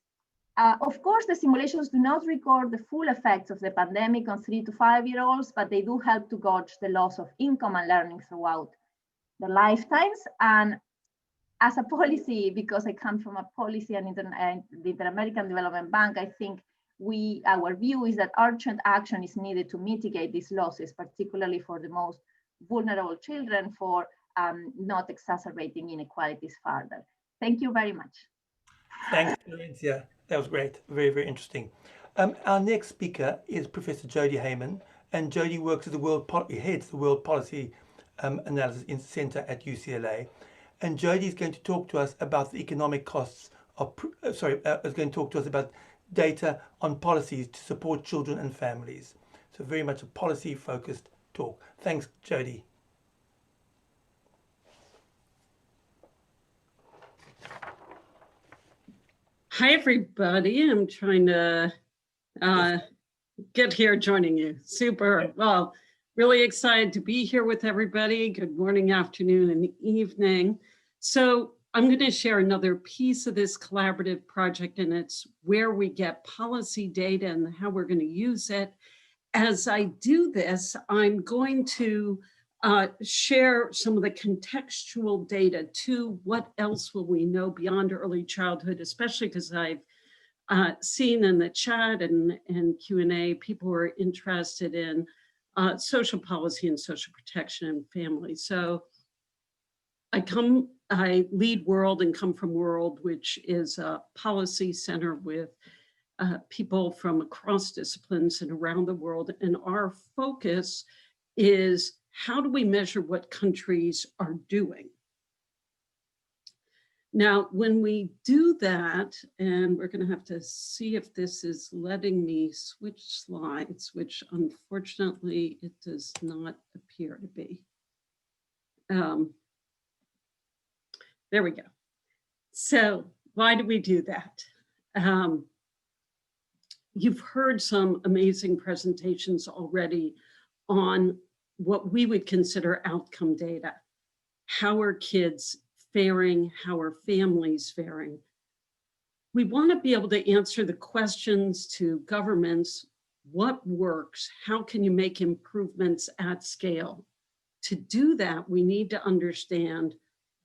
Of course, the simulations do not record the full effects of the pandemic on 3 to 5 year olds, but they do help to gauge the loss of income and learning throughout their lifetimes. And as a policy, because I come from a policy and the Inter-American Development Bank, I think our view is that urgent action is needed to mitigate these losses, particularly for the most vulnerable children, for not exacerbating inequalities further. Thank you very much. Thanks, Florencia. That was great. Very, very interesting. Our next speaker is Professor Jody Heyman, and Jody works as heads the World Policy Analysis Center at UCLA. And Jody is going to talk to us about the economic costs of, is going to talk to us about data on policies to support children and families. So very much a policy-focused talk. Thanks, Jody. Hi, everybody. I'm trying to get here joining you. Super. Well, really excited to be here with everybody. Good morning, afternoon, and evening. So I'm going to share another piece of this collaborative project, and it's where we get policy data and how we're going to use it. As I do this, I'm going to share some of the contextual data to what else will we know beyond early childhood, especially because I've seen in the chat and Q&A, people who are interested in social policy and social protection and family. So I lead World and come from World, which is a policy center with people from across disciplines and around the world. And our focus is, how do we measure what countries are doing? Now, when we do that, and we're going to have to see if this is letting me switch slides, which unfortunately it does not appear to be. There we go. So why do we do that? You've heard some amazing presentations already on what we would consider outcome data. How are kids faring? How are families faring? We want to be able to answer the questions to governments: what works? How can you make improvements at scale? To do that, we need to understand,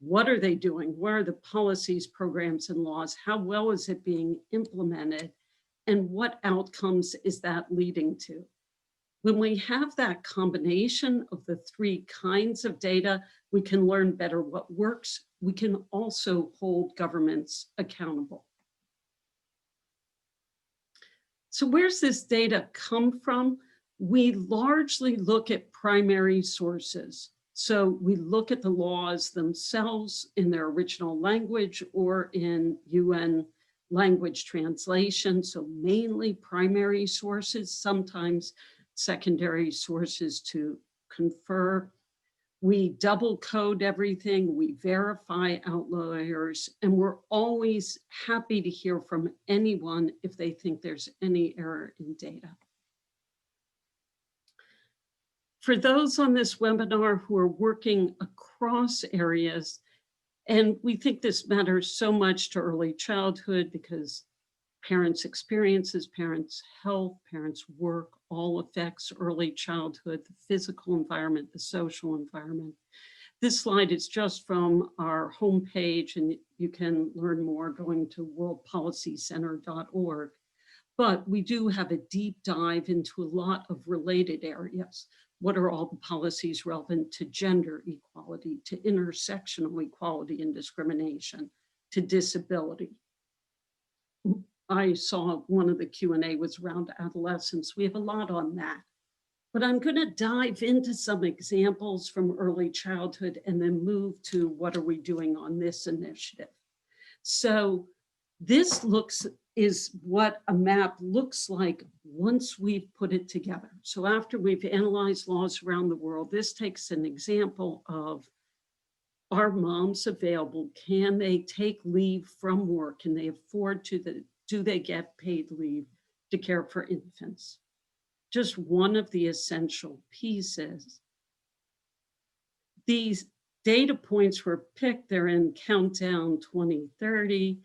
what are they doing? What are the policies, programs, and laws? How well is it being implemented? And what outcomes is that leading to? When we have that combination of the three kinds of data, we can learn better what works. We can also hold governments accountable. So where's this data come from? We largely look at primary sources. So we look at the laws themselves in their original language or in UN language translation. So mainly primary sources, sometimes secondary sources to confer. We double code everything, we verify outliers, and we're always happy to hear from anyone if they think there's any error in data. For those on this webinar who are working across areas, and we think this matters so much to early childhood because parents' experiences, parents' health, parents' work, all affects early childhood, the physical environment, the social environment. This slide is just from our homepage, and you can learn more going to worldpolicycenter.org. But we do have a deep dive into a lot of related areas. What are all the policies relevant to gender equality, to intersectional equality and discrimination, to disability? I saw one of the Q&A was around adolescence. We have a lot on that. But I'm going to dive into some examples from early childhood and then move to what are we doing on this initiative. So this is what a map looks like once we've put it together. So after we've analyzed laws around the world, this takes an example of, are moms available? Can they take leave from work? Can they afford to do they get paid leave to care for infants? Just one of the essential pieces. These data points were picked, they're in Countdown 2030,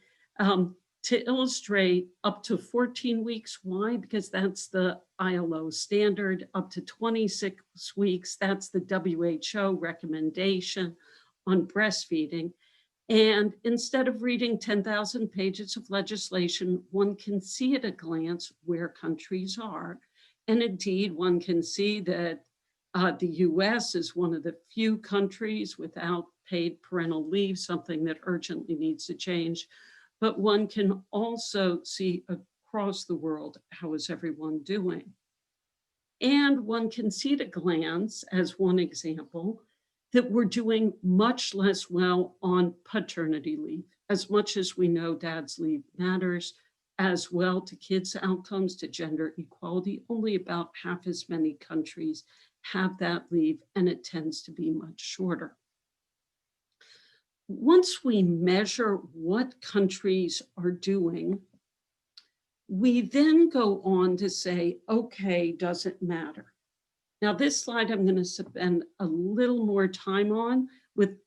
to illustrate up to 14 weeks. Why? Because that's the ILO standard. Up to 26 weeks, that's the WHO recommendation on breastfeeding. And instead of reading 10,000 pages of legislation, one can see at a glance where countries are. And indeed, one can see that the US is one of the few countries without paid parental leave, something that urgently needs to change. But one can also see across the world, how is everyone doing? And one can see at a glance, as one example, that we're doing much less well on paternity leave. As much as we know dad's leave matters, as well to kids' outcomes, to gender equality, only about half as many countries have that leave, and it tends to be much shorter. Once we measure what countries are doing, we then go on to say, okay, does it matter? Now, this slide I'm going to spend a little more time on with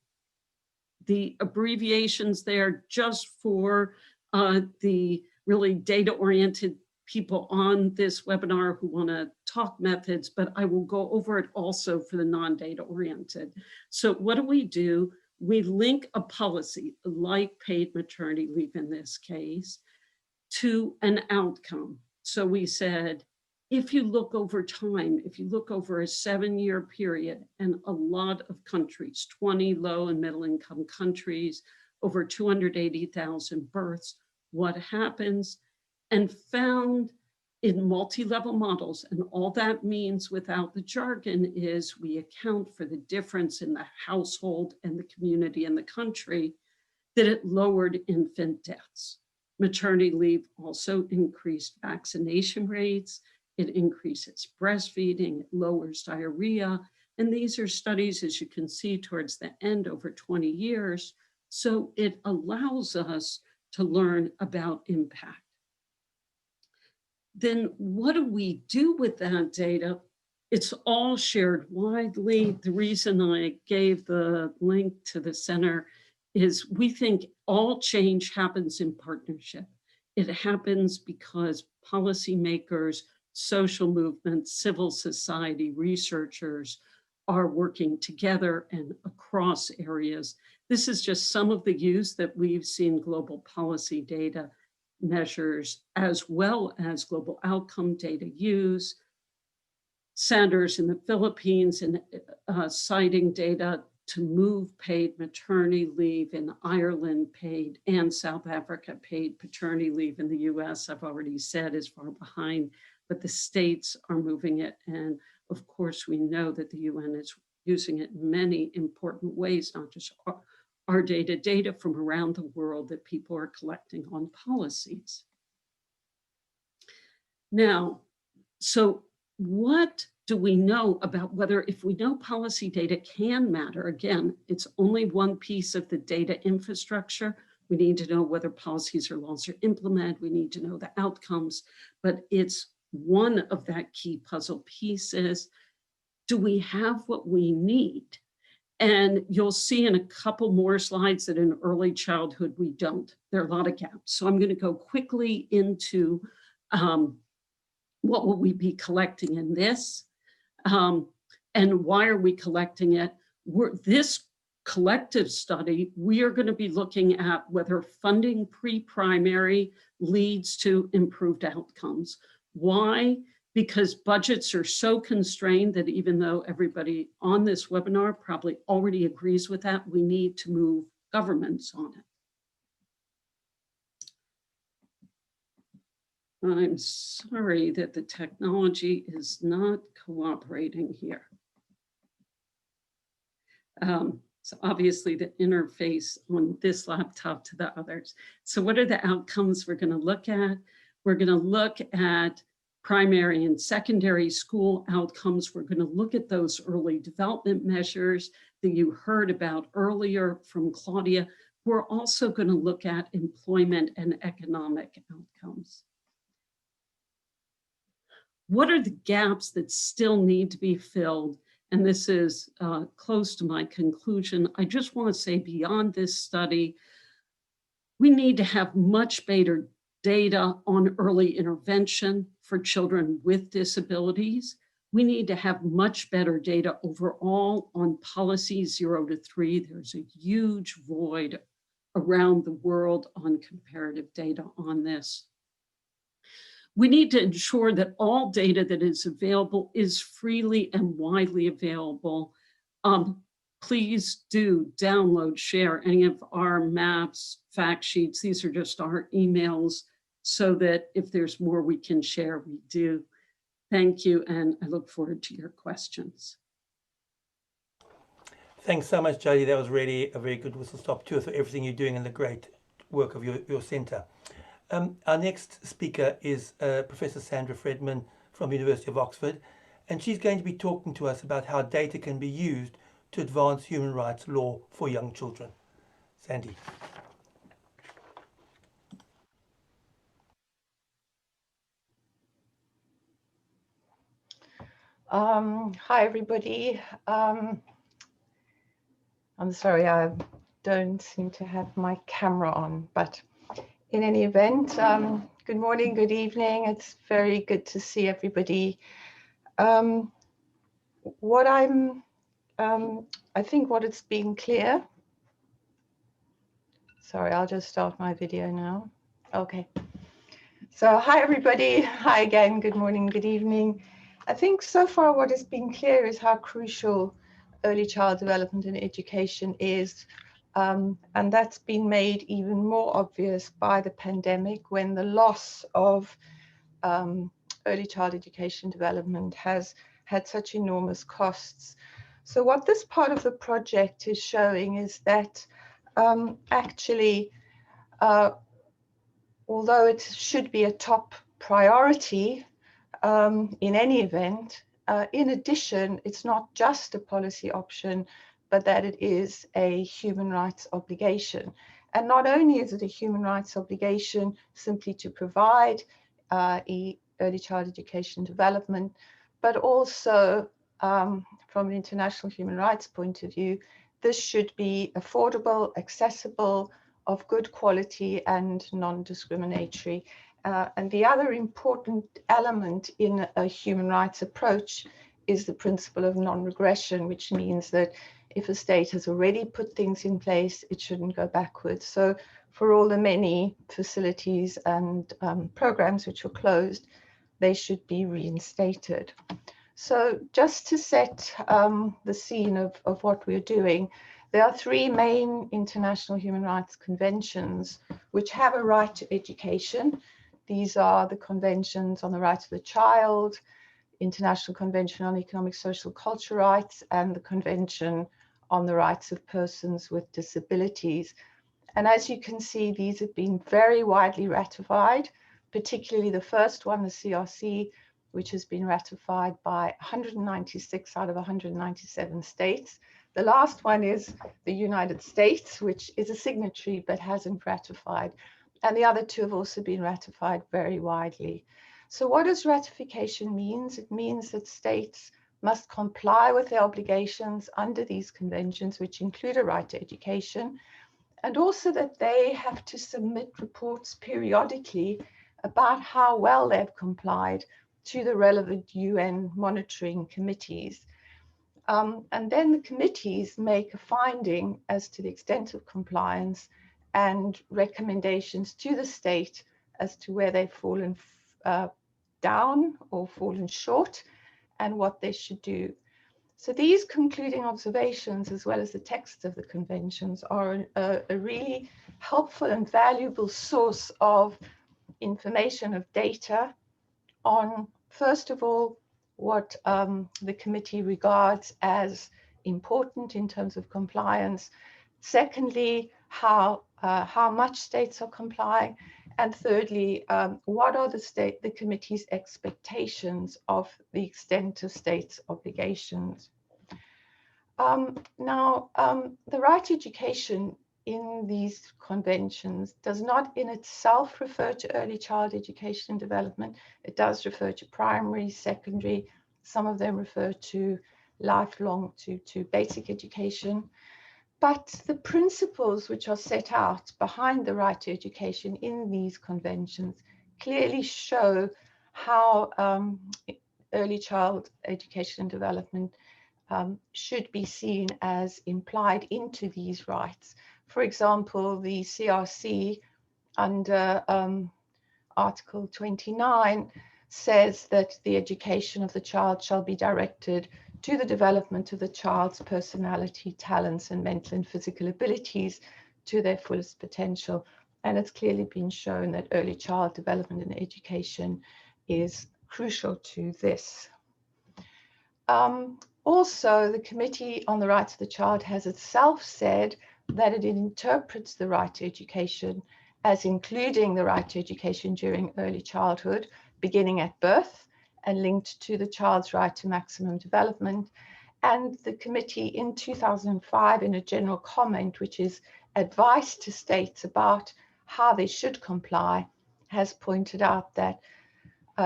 the abbreviations there just for the really data-oriented people on this webinar who want to talk methods, but I will go over it also for the non-data oriented. So what do? We link a policy, like paid maternity leave in this case, to an outcome. So we said, if you look over time, if you look over a 7-year period, and a lot of countries, 20 low and middle income countries, over 280,000 births, what happens? And found in multi-level models, and all that means without the jargon is we account for the difference in the household and the community and the country, that it lowered infant deaths. Maternity leave also increased vaccination rates, it increases breastfeeding, it lowers diarrhea. And these are studies, as you can see towards the end, over 20 years. So it allows us to learn about impact. Then what do we do with that data? It's all shared widely. The reason I gave the link to the center is we think all change happens in partnership. It happens because policymakers, social movements, civil society, researchers are working together and across areas. This is just some of the use that we've seen global policy data measures as well as global outcome data use. centers in the Philippines and citing data to move paid maternity leave in Ireland paid and South Africa paid paternity leave. In the US, I've already said, is far behind, but the states are moving it. And of course, we know that the UN is using it in many important ways, not just our data from around the world that people are collecting on policies. Now, so what do we know about whether, if we know policy data can matter? Again, it's only one piece of the data infrastructure. We need to know whether policies or laws are implemented. We need to know the outcomes, but it's one of that key puzzle pieces. Do we have what we need? And you'll see in a couple more slides that in early childhood, we don't. There are a lot of gaps. So I'm going to go quickly into what will we be collecting in this? And why are we collecting it? This collective study, we are going to be looking at whether funding pre-primary leads to improved outcomes. Why? Because budgets are so constrained that even though everybody on this webinar probably already agrees with that, we need to move governments on it. I'm sorry that the technology is not cooperating here. So obviously the interface on this laptop to the others. So what are the outcomes we're going to look at? We're going to look at primary and secondary school outcomes. We're going to look at those early development measures that you heard about earlier from Claudia. We're also going to look at employment and economic outcomes. What are the gaps that still need to be filled? And this is close to my conclusion. I just want to say beyond this study, we need to have much better data on early intervention for children with disabilities. We need to have much better data overall on policy 0 to 3. There's a huge void around the world on comparative data on this. We need to ensure that all data that is available is freely and widely available. Please do download, share any of our maps, fact sheets. These are just our emails so that if there's more we can share, we do. Thank you, and I look forward to your questions. Thanks so much, Jody. That was really a very good whistle-stop tour for everything you're doing and the great work of your centre. Our next speaker is Professor Sandra Fredman from the University of Oxford, and she's going to be talking to us about how data can be used to advance human rights law for young children. Sandy. Hi, everybody. I'm sorry, I don't seem to have my camera on, but in any event, good morning, good evening. It's very good to see everybody. I think what it's been clear. Sorry, I'll just start my video now. Okay. So hi, everybody. Hi again. Good morning, good evening. I think so far what has been clear is how crucial early child development and education is. And that's been made even more obvious by the pandemic, when the loss of early child education development has had such enormous costs. So what this part of the project is showing is that actually, although it should be a top priority in any event, in addition, it's not just a policy option, but that it is a human rights obligation. And not only is it a human rights obligation simply to provide early child education development, but also from an international human rights point of view, this should be affordable, accessible, of good quality and non-discriminatory. And the other important element in a human rights approach is the principle of non-regression, which means that if a state has already put things in place, it shouldn't go backwards. So for all the many facilities and programs which were closed, they should be reinstated. So just to set the scene of what we're doing, there are three main international human rights conventions which have a right to education. These are the conventions on the rights of the child, International Convention on Economic, Social, Cultural Rights, and the Convention on the Rights of Persons with Disabilities. And as you can see, these have been very widely ratified, particularly the first one, the CRC, which has been ratified by 196 out of 197 states. The last one is the United States, which is a signatory but hasn't ratified. And the other two have also been ratified very widely. So what does ratification mean? It means that states must comply with their obligations under these conventions, which include a right to education, and also that they have to submit reports periodically about how well they've complied to the relevant UN monitoring committees. And then the committees make a finding as to the extent of compliance and recommendations to the state as to where they've fallen down or fallen short and what they should do. So these concluding observations, as well as the text of the conventions, are a really helpful and valuable source of information, of data on, first of all, what the committee regards as important in terms of compliance. Secondly, how much states are complying. And thirdly, what are the committee's expectations of the extent of states' obligations? Now, the right to education in these conventions does not in itself refer to early child education and development. It does refer to primary, secondary. Some of them refer to lifelong, to basic education. But the principles which are set out behind the right to education in these conventions clearly show how early child education and development should be seen as implied into these rights. For example, the CRC under Article 29 says that the education of the child shall be directed to the development of the child's personality, talents, and mental and physical abilities to their fullest potential. And it's clearly been shown that early child development and education is crucial to this. Also, the Committee on the Rights of the Child has itself said that it interprets the right to education as including the right to education during early childhood, beginning at birth, and linked to the child's right to maximum development. And the committee in 2005, in a general comment, which is advice to states about how they should comply, has pointed out that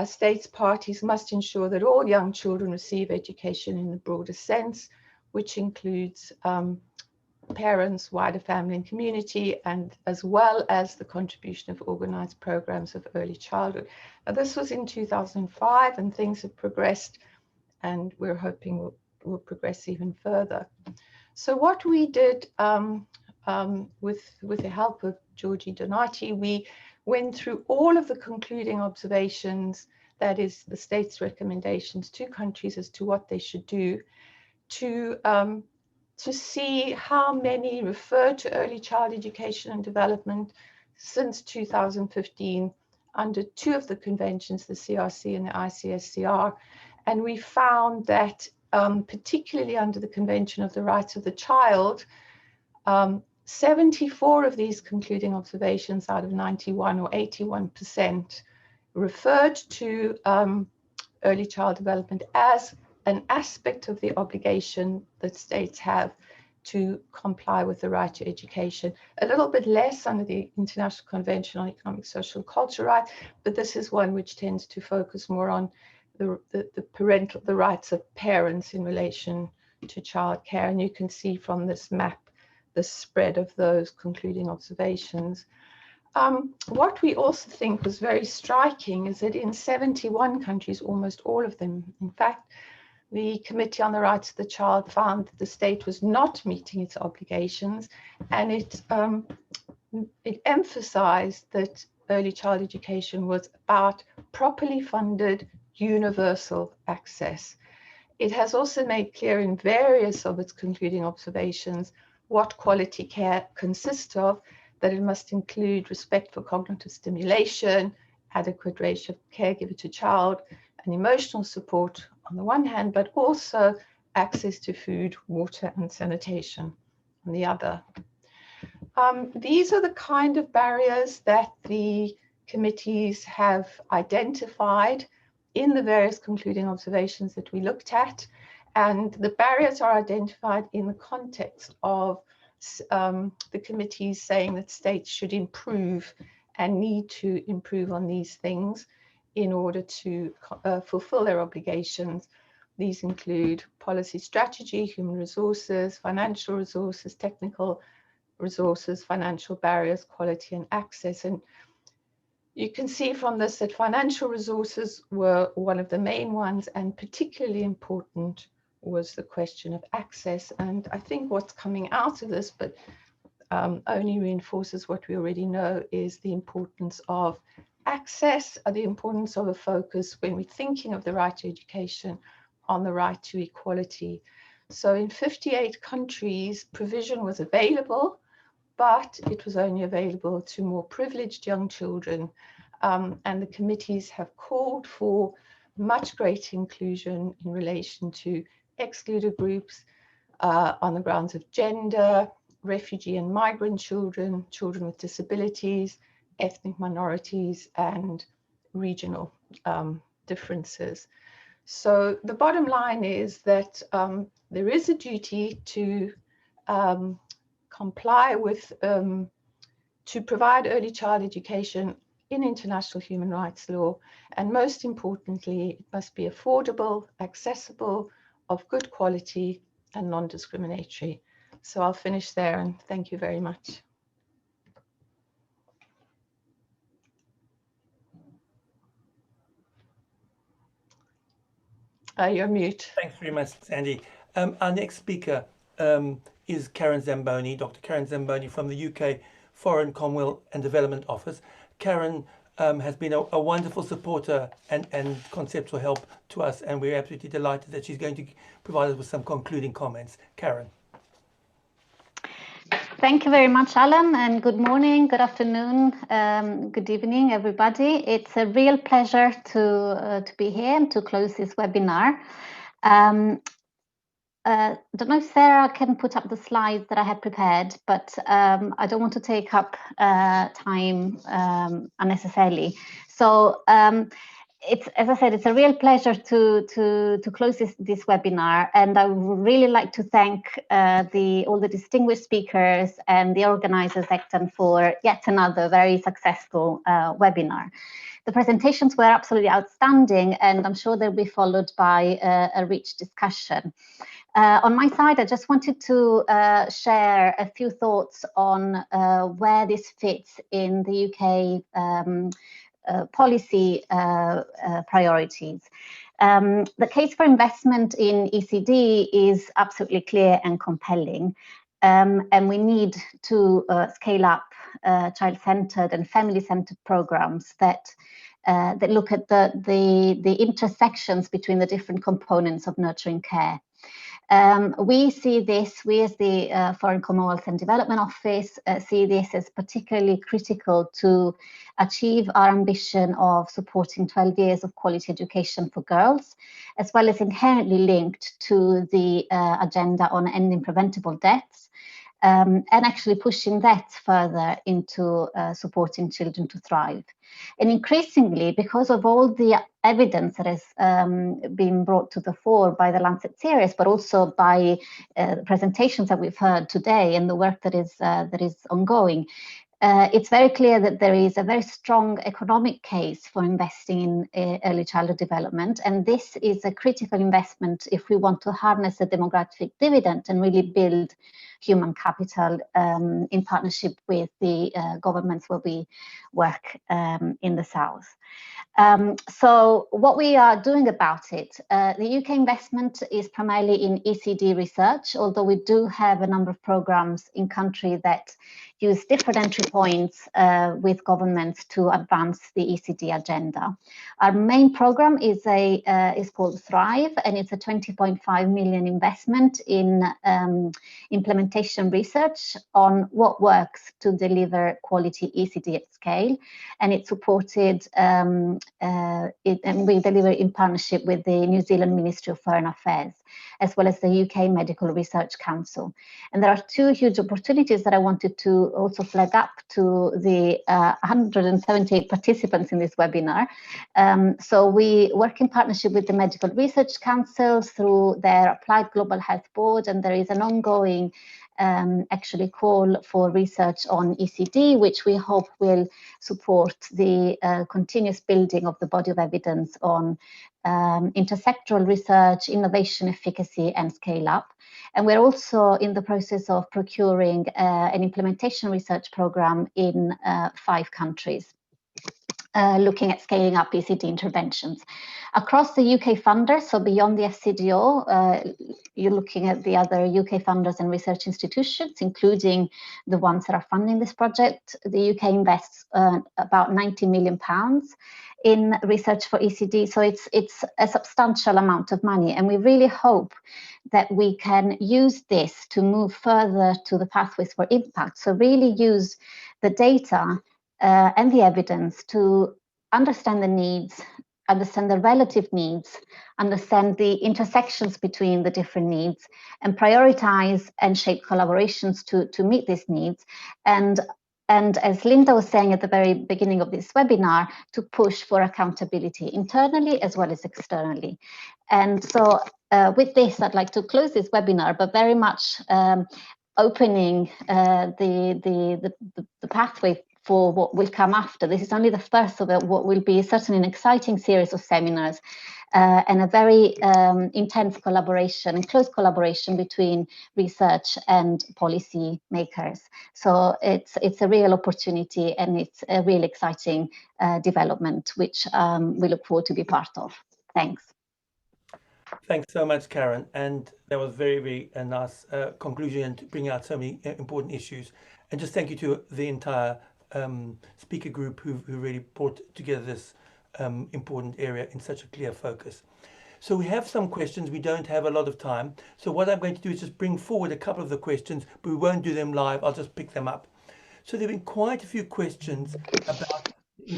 states parties must ensure that all young children receive education in the broader sense, which includes parents, wider family and community, and as well as the contribution of organized programs of early childhood. Now, this was in 2005, and things have progressed, and we're hoping will progress even further. So what we did with the help of Georgie Donati, we went through all of the concluding observations, that is the state's recommendations to countries as to what they should do, to see how many refer to early child education and development since 2015 under two of the conventions, the CRC and the ICSCR. And we found that particularly under the Convention of the Rights of the Child, 74 of these concluding observations out of 91, or 81%, referred to early child development as an aspect of the obligation that states have to comply with the right to education. A little bit less under the International Convention on Economic, Social, Cultural Rights, but this is one which tends to focus more on the rights of parents in relation to childcare. And you can see from this map the spread of those concluding observations. What we also think was very striking is that in 71 countries, almost all of them, in fact, the Committee on the Rights of the Child found that the state was not meeting its obligations, and it emphasized that early child education was about properly funded universal access. It has also made clear in various of its concluding observations what quality care consists of, that it must include respect for cognitive stimulation, adequate ratio of caregiver to child, and emotional support on the one hand, but also access to food, water, and sanitation on the other. These are the kind of barriers that the committees have identified in the various concluding observations that we looked at. And the barriers are identified in the context of the committees saying that states should improve and need to improve on these things in order to fulfill their obligations. These include policy strategy, human resources, financial resources, technical resources, financial barriers, quality and access. And you can see from this that financial resources were one of the main ones, and particularly important was the question of access. And I think what's coming out of this, but only reinforces what we already know, is the importance of access, the importance of a focus when we're thinking of the right to education on the right to equality. So in 58 countries, provision was available, but it was only available to more privileged young children. And the committees have called for much greater inclusion in relation to excluded groups on the grounds of gender, refugee and migrant children, children with disabilities, ethnic minorities, and regional differences. So the bottom line is that there is a duty to comply with, to provide early child education in international human rights law. And most importantly, it must be affordable, accessible, of good quality, and non-discriminatory. So I'll finish there, and thank you very much. You're mute. Thanks very much, Sandy. Our next speaker is Karen Zamboni, Dr. Karen Zamboni from the UK Foreign, Commonwealth and Development Office. Karen has been a wonderful supporter and conceptual help to us, and we're absolutely delighted that she's going to provide us with some concluding comments. Karen. Thank you very much, Alan, and good morning, good afternoon, good evening, everybody. It's a real pleasure to be here and to close this webinar. I don't know if Sarah can put up the slides that I had prepared, but I don't want to take up time unnecessarily. So it's, as I said, it's a real pleasure to close this webinar, and I would really like to thank all the distinguished speakers and the organizers, ECDAN, for yet another very successful webinar. The presentations were absolutely outstanding, and I'm sure they'll be followed by a rich discussion. On my side, I just wanted to share a few thoughts on where this fits in the UK policy priorities. The case for investment in ECD is absolutely clear and compelling, and we need to scale up child-centered and family-centered programs that look at the intersections between the different components of nurturing care. We see this, we as the Foreign, Commonwealth and Development Office see this as particularly critical to achieve our ambition of supporting 12 years of quality education for girls, as well as inherently linked to the agenda on ending preventable deaths, and actually pushing that further into supporting children to thrive. And increasingly, because of all the evidence that has been brought to the fore by the Lancet series, but also by presentations that we've heard today and the work that is ongoing, it's very clear that there is a very strong economic case for investing in early childhood development, and this is a critical investment if we want to harness the demographic dividend and really build human capital in partnership with the governments where we work in the south. So what we are doing about it, the UK investment is primarily in ECD research, although we do have a number of programs in country that use different entry points with governments to advance the ECD agenda. Our main program is called Thrive, and it's a 20.5 million investment in implementation research on what works to deliver quality ECD at scale, and it's supported and we deliver in partnership with the New Zealand Ministry of Foreign Affairs, as well as the UK Medical Research Council. And there are two huge opportunities that I wanted to also flag up to the 178 participants in this webinar. So we work in partnership with the Medical Research Council through their Applied Global Health Board, and there is an ongoing actually call for research on ECD, which we hope will support the continuous building of the body of evidence on intersectoral research, innovation, efficacy, and scale up. And we're also in the process of procuring an implementation research program in 5 countries. Looking at scaling up ECD interventions. Across the UK funders, so beyond the FCDO, you're looking at the other UK funders and research institutions, including the ones that are funding this project. The UK invests about £90 million in research for ECD, so it's a substantial amount of money, and we really hope that we can use this to move further to the pathways for impact. So really use the data and the evidence to understand the needs, understand the relative needs, understand the intersections between the different needs, and prioritize and shape collaborations to meet these needs. And as Linda was saying at the very beginning of this webinar, to push for accountability internally as well as externally. And so with this, I'd like to close this webinar, but very much opening the pathway for what will come after. This is only the first of what will be certainly an exciting series of seminars and a very intense collaboration and close collaboration between research and policy makers. So it's a real opportunity, and it's a really exciting development, which we look forward to be part of. Thanks. Thanks so much, Karen. And that was very, very nice conclusion to bring out so many important issues. And just thank you to the entire speaker group who really brought together this important area in such a clear focus. So we have some questions. We don't have a lot of time. So what I'm going to do is just bring forward a couple of the questions, but we won't do them live. I'll just pick them up. So there have been quite a few questions about the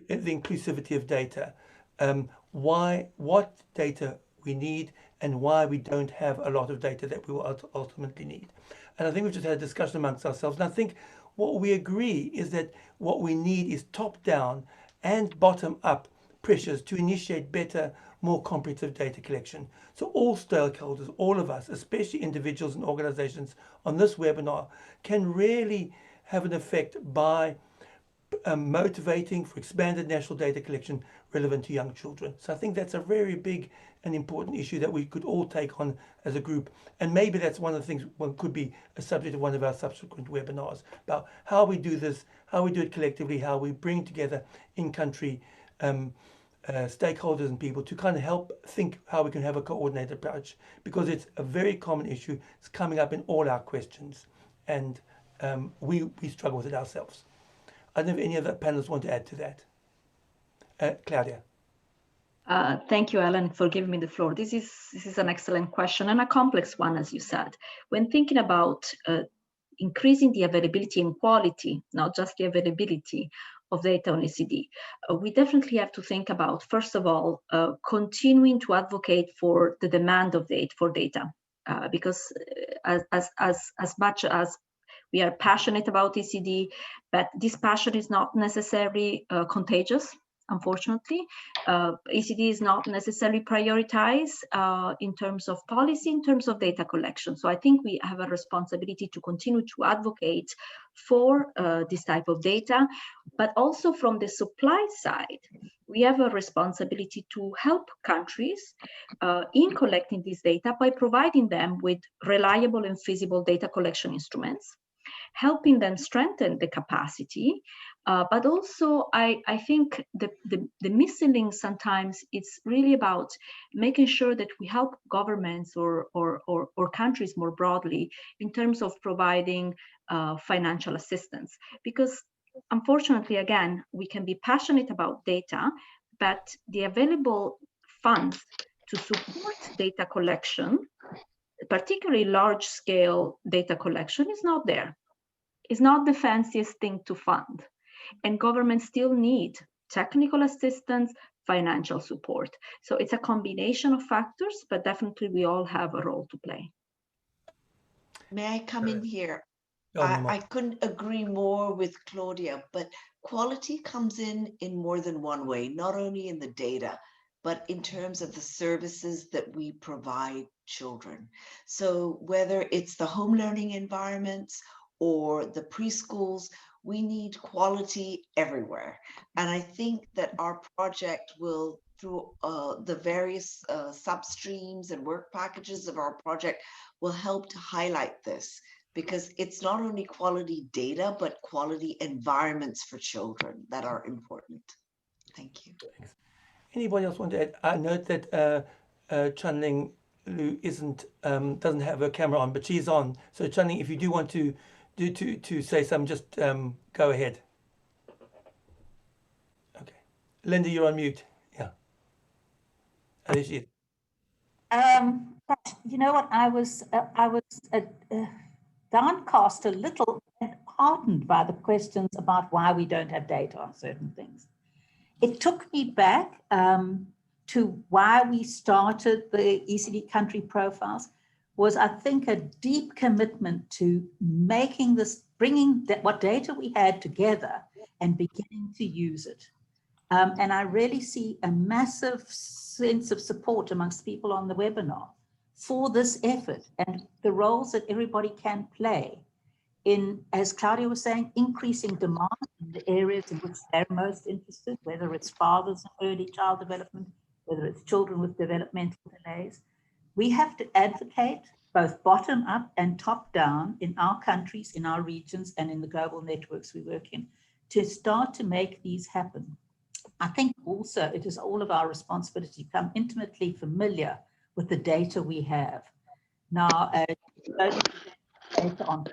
inclusivity of data, what data we need, and why we don't have a lot of data that we will ultimately need. And I think we've just had a discussion amongst ourselves. And I think what we agree is that what we need is top-down and bottom-up pressures to initiate better, more comprehensive data collection. So all stakeholders, all of us, especially individuals and organizations on this webinar, can really have an effect by motivating for expanded national data collection relevant to young children. So I think that's a very big and important issue that we could all take on as a group. And maybe that's one of the things, one could be a subject of one of our subsequent webinars, about how we do this, how we do it collectively, how we bring together in-country stakeholders and people to kind of help think how we can have a coordinated approach, because it's a very common issue. It's coming up in all our questions, and we struggle with it ourselves. I don't know if any of the panelists want to add to that. Claudia. Thank you, Alan, for giving me the floor. This is an excellent question, and a complex one, as you said. When thinking about increasing the availability and quality, not just the availability of data on ECD, we definitely have to think about, first of all, continuing to advocate for the demand of data, because as much as we are passionate about ECD, but this passion is not necessarily contagious. unfortunately. ECD is not necessarily prioritized in terms of policy, in terms of data collection. So I think we have a responsibility to continue to advocate for this type of data, but also from the supply side, we have a responsibility to help countries in collecting this data by providing them with reliable and feasible data collection instruments, helping them strengthen the capacity, but also I think the missing link sometimes it's really about making sure that we help governments or countries more broadly in terms of providing financial assistance. Because unfortunately, again, we can be passionate about data, but the available funds to support data collection, particularly large-scale data collection, is not there. It's not the fanciest thing to fund. And governments still need technical assistance, financial support. So it's a combination of factors, but definitely we all have a role to play. May I come in here? I couldn't agree more with Claudia, but quality comes in more than one way, not only in the data, but in terms of the services that we provide children. So whether it's the home learning environments or the preschools, we need quality everywhere. And I think that our project will, through the various substreams and work packages of our project, will help to highlight this, because it's not only quality data, but quality environments for children that are important. Thank you. Thanks. Anybody else want to add? I note that Chun-Ling Lu doesn't have her camera on, but she's on. So Chun-Ling, if you do want to say something, just go ahead. Okay, Linda, you're on mute. Yeah. Oh, there she is. You know what? I was downcast a little and heartened by the questions about why we don't have data on certain things. It took me back to why we started the ECD country profiles. Was, I think, a deep commitment to making this, bringing what data we had together and beginning to use it. And I really see a massive sense of support amongst people on the webinar for this effort and the roles that everybody can play in, as Claudia was saying, increasing demand in the areas in which they're most interested, whether it's fathers and early child development, whether it's children with developmental delays. We have to advocate both bottom up and top down in our countries, in our regions, and in the global networks we work in to start to make these happen. I think also it is all of our responsibility to become intimately familiar with the data we have. Now, data on,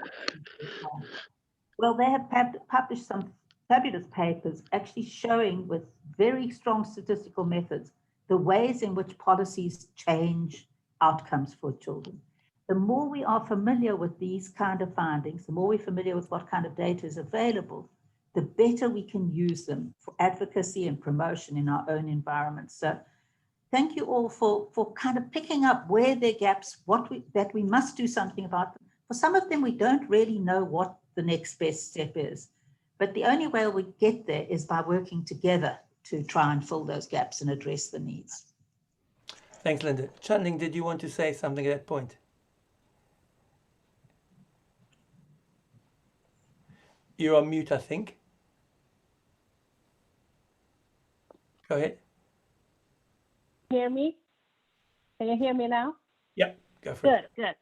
well, they have published some fabulous papers actually showing with very strong statistical methods the ways in which policies change outcomes for children. The more we are familiar with these kind of findings, the more we're familiar with what kind of data is available, the better we can use them for advocacy and promotion in our own environment. So thank you all for kind of picking up where there are gaps, that we must do something about them. For some of them, we don't really know what the next best step is, but the only way we get there is by working together to try and fill those gaps and address the needs. Thanks, Linda. Chun-Ling, did you want to say something at that point? You're on mute, I think. Go ahead. Hear me? Can you hear me now? Yep, go for it. Good.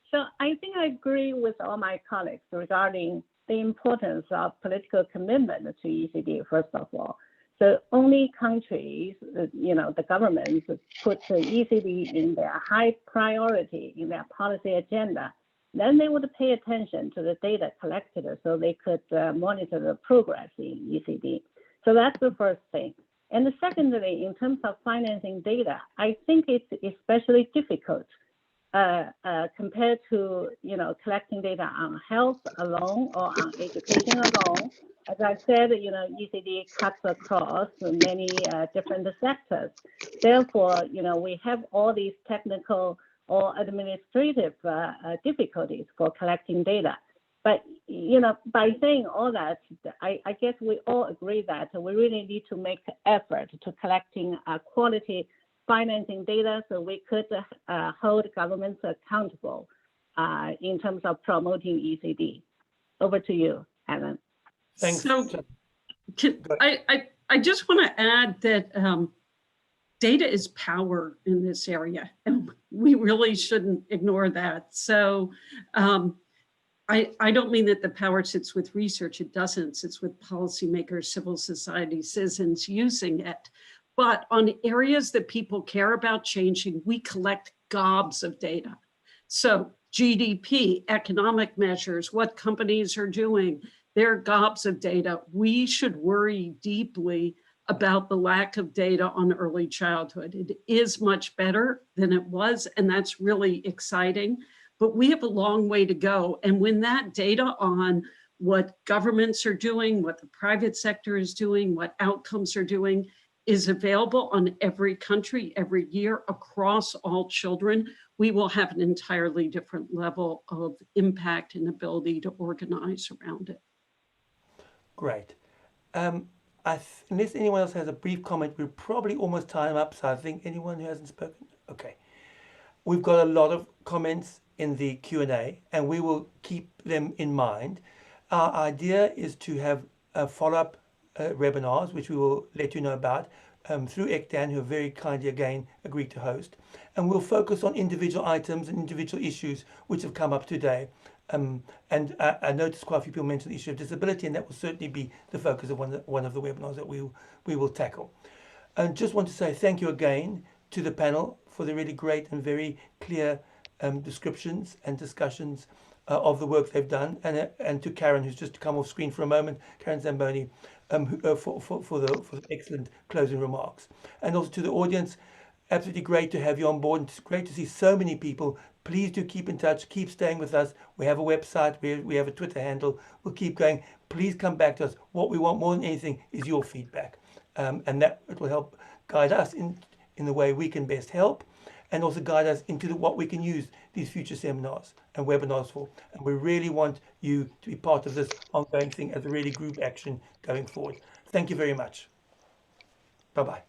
So I think I agree with all my colleagues regarding the importance of political commitment to ECD, first of all. So only countries, the governments put the ECD in their high priority in their policy agenda, then they would pay attention to the data collected so they could monitor the progress in ECD. So that's the first thing. And secondly, in terms of financing data, I think it's especially difficult compared to collecting data on health alone or on education alone. As I said, ECD cuts across many different sectors. Therefore, we have all these technical or administrative difficulties for collecting data. But by saying all that, I guess we all agree that we really need to make effort to collecting quality financing data so we could hold governments accountable in terms of promoting ECD. Over to you, Alan. Thanks. So I just want to add that data is power in this area, and we really shouldn't ignore that. So I don't mean that the power sits with research. It doesn't. It sits with policymakers, civil society, citizens using it. But on areas that people care about changing, we collect gobs of data. So GDP, economic measures, what companies are doing, there are gobs of data. We should worry deeply about the lack of data on early childhood. It is much better than it was, and that's really exciting. But we have a long way to go. And when that data on what governments are doing, what the private sector is doing, what outcomes are doing is available on every country, every year across all children, we will have an entirely different level of impact and ability to organize around it. Great. Unless anyone else has a brief comment, we're probably almost time up. So I think anyone who hasn't spoken, okay. We've got a lot of comments in the Q&A, and we will keep them in mind. Our idea is to have follow-up webinars, which we will let you know about through ECDAN, who have very kindly again agreed to host. And we'll focus on individual items and individual issues which have come up today. And I noticed quite a few people mentioned the issue of disability, and that will certainly be the focus of one of the webinars that we will tackle. And just want to say thank you again to the panel for the really great and very clear descriptions and discussions of the work they've done, and to Karen, who's just come off screen for a moment, Karen Zamboni, for the excellent closing remarks. And also to the audience, absolutely great to have you on board. It's great to see so many people. Please do keep in touch, keep staying with us. We have a website, we have a Twitter handle. We'll keep going. Please come back to us. What we want more than anything is your feedback, and that it will help guide us in the way we can best help, and also guide us into what we can use these future seminars and webinars for. And we really want you to be part of this ongoing thing as a really group action going forward. Thank you very much. Bye-bye.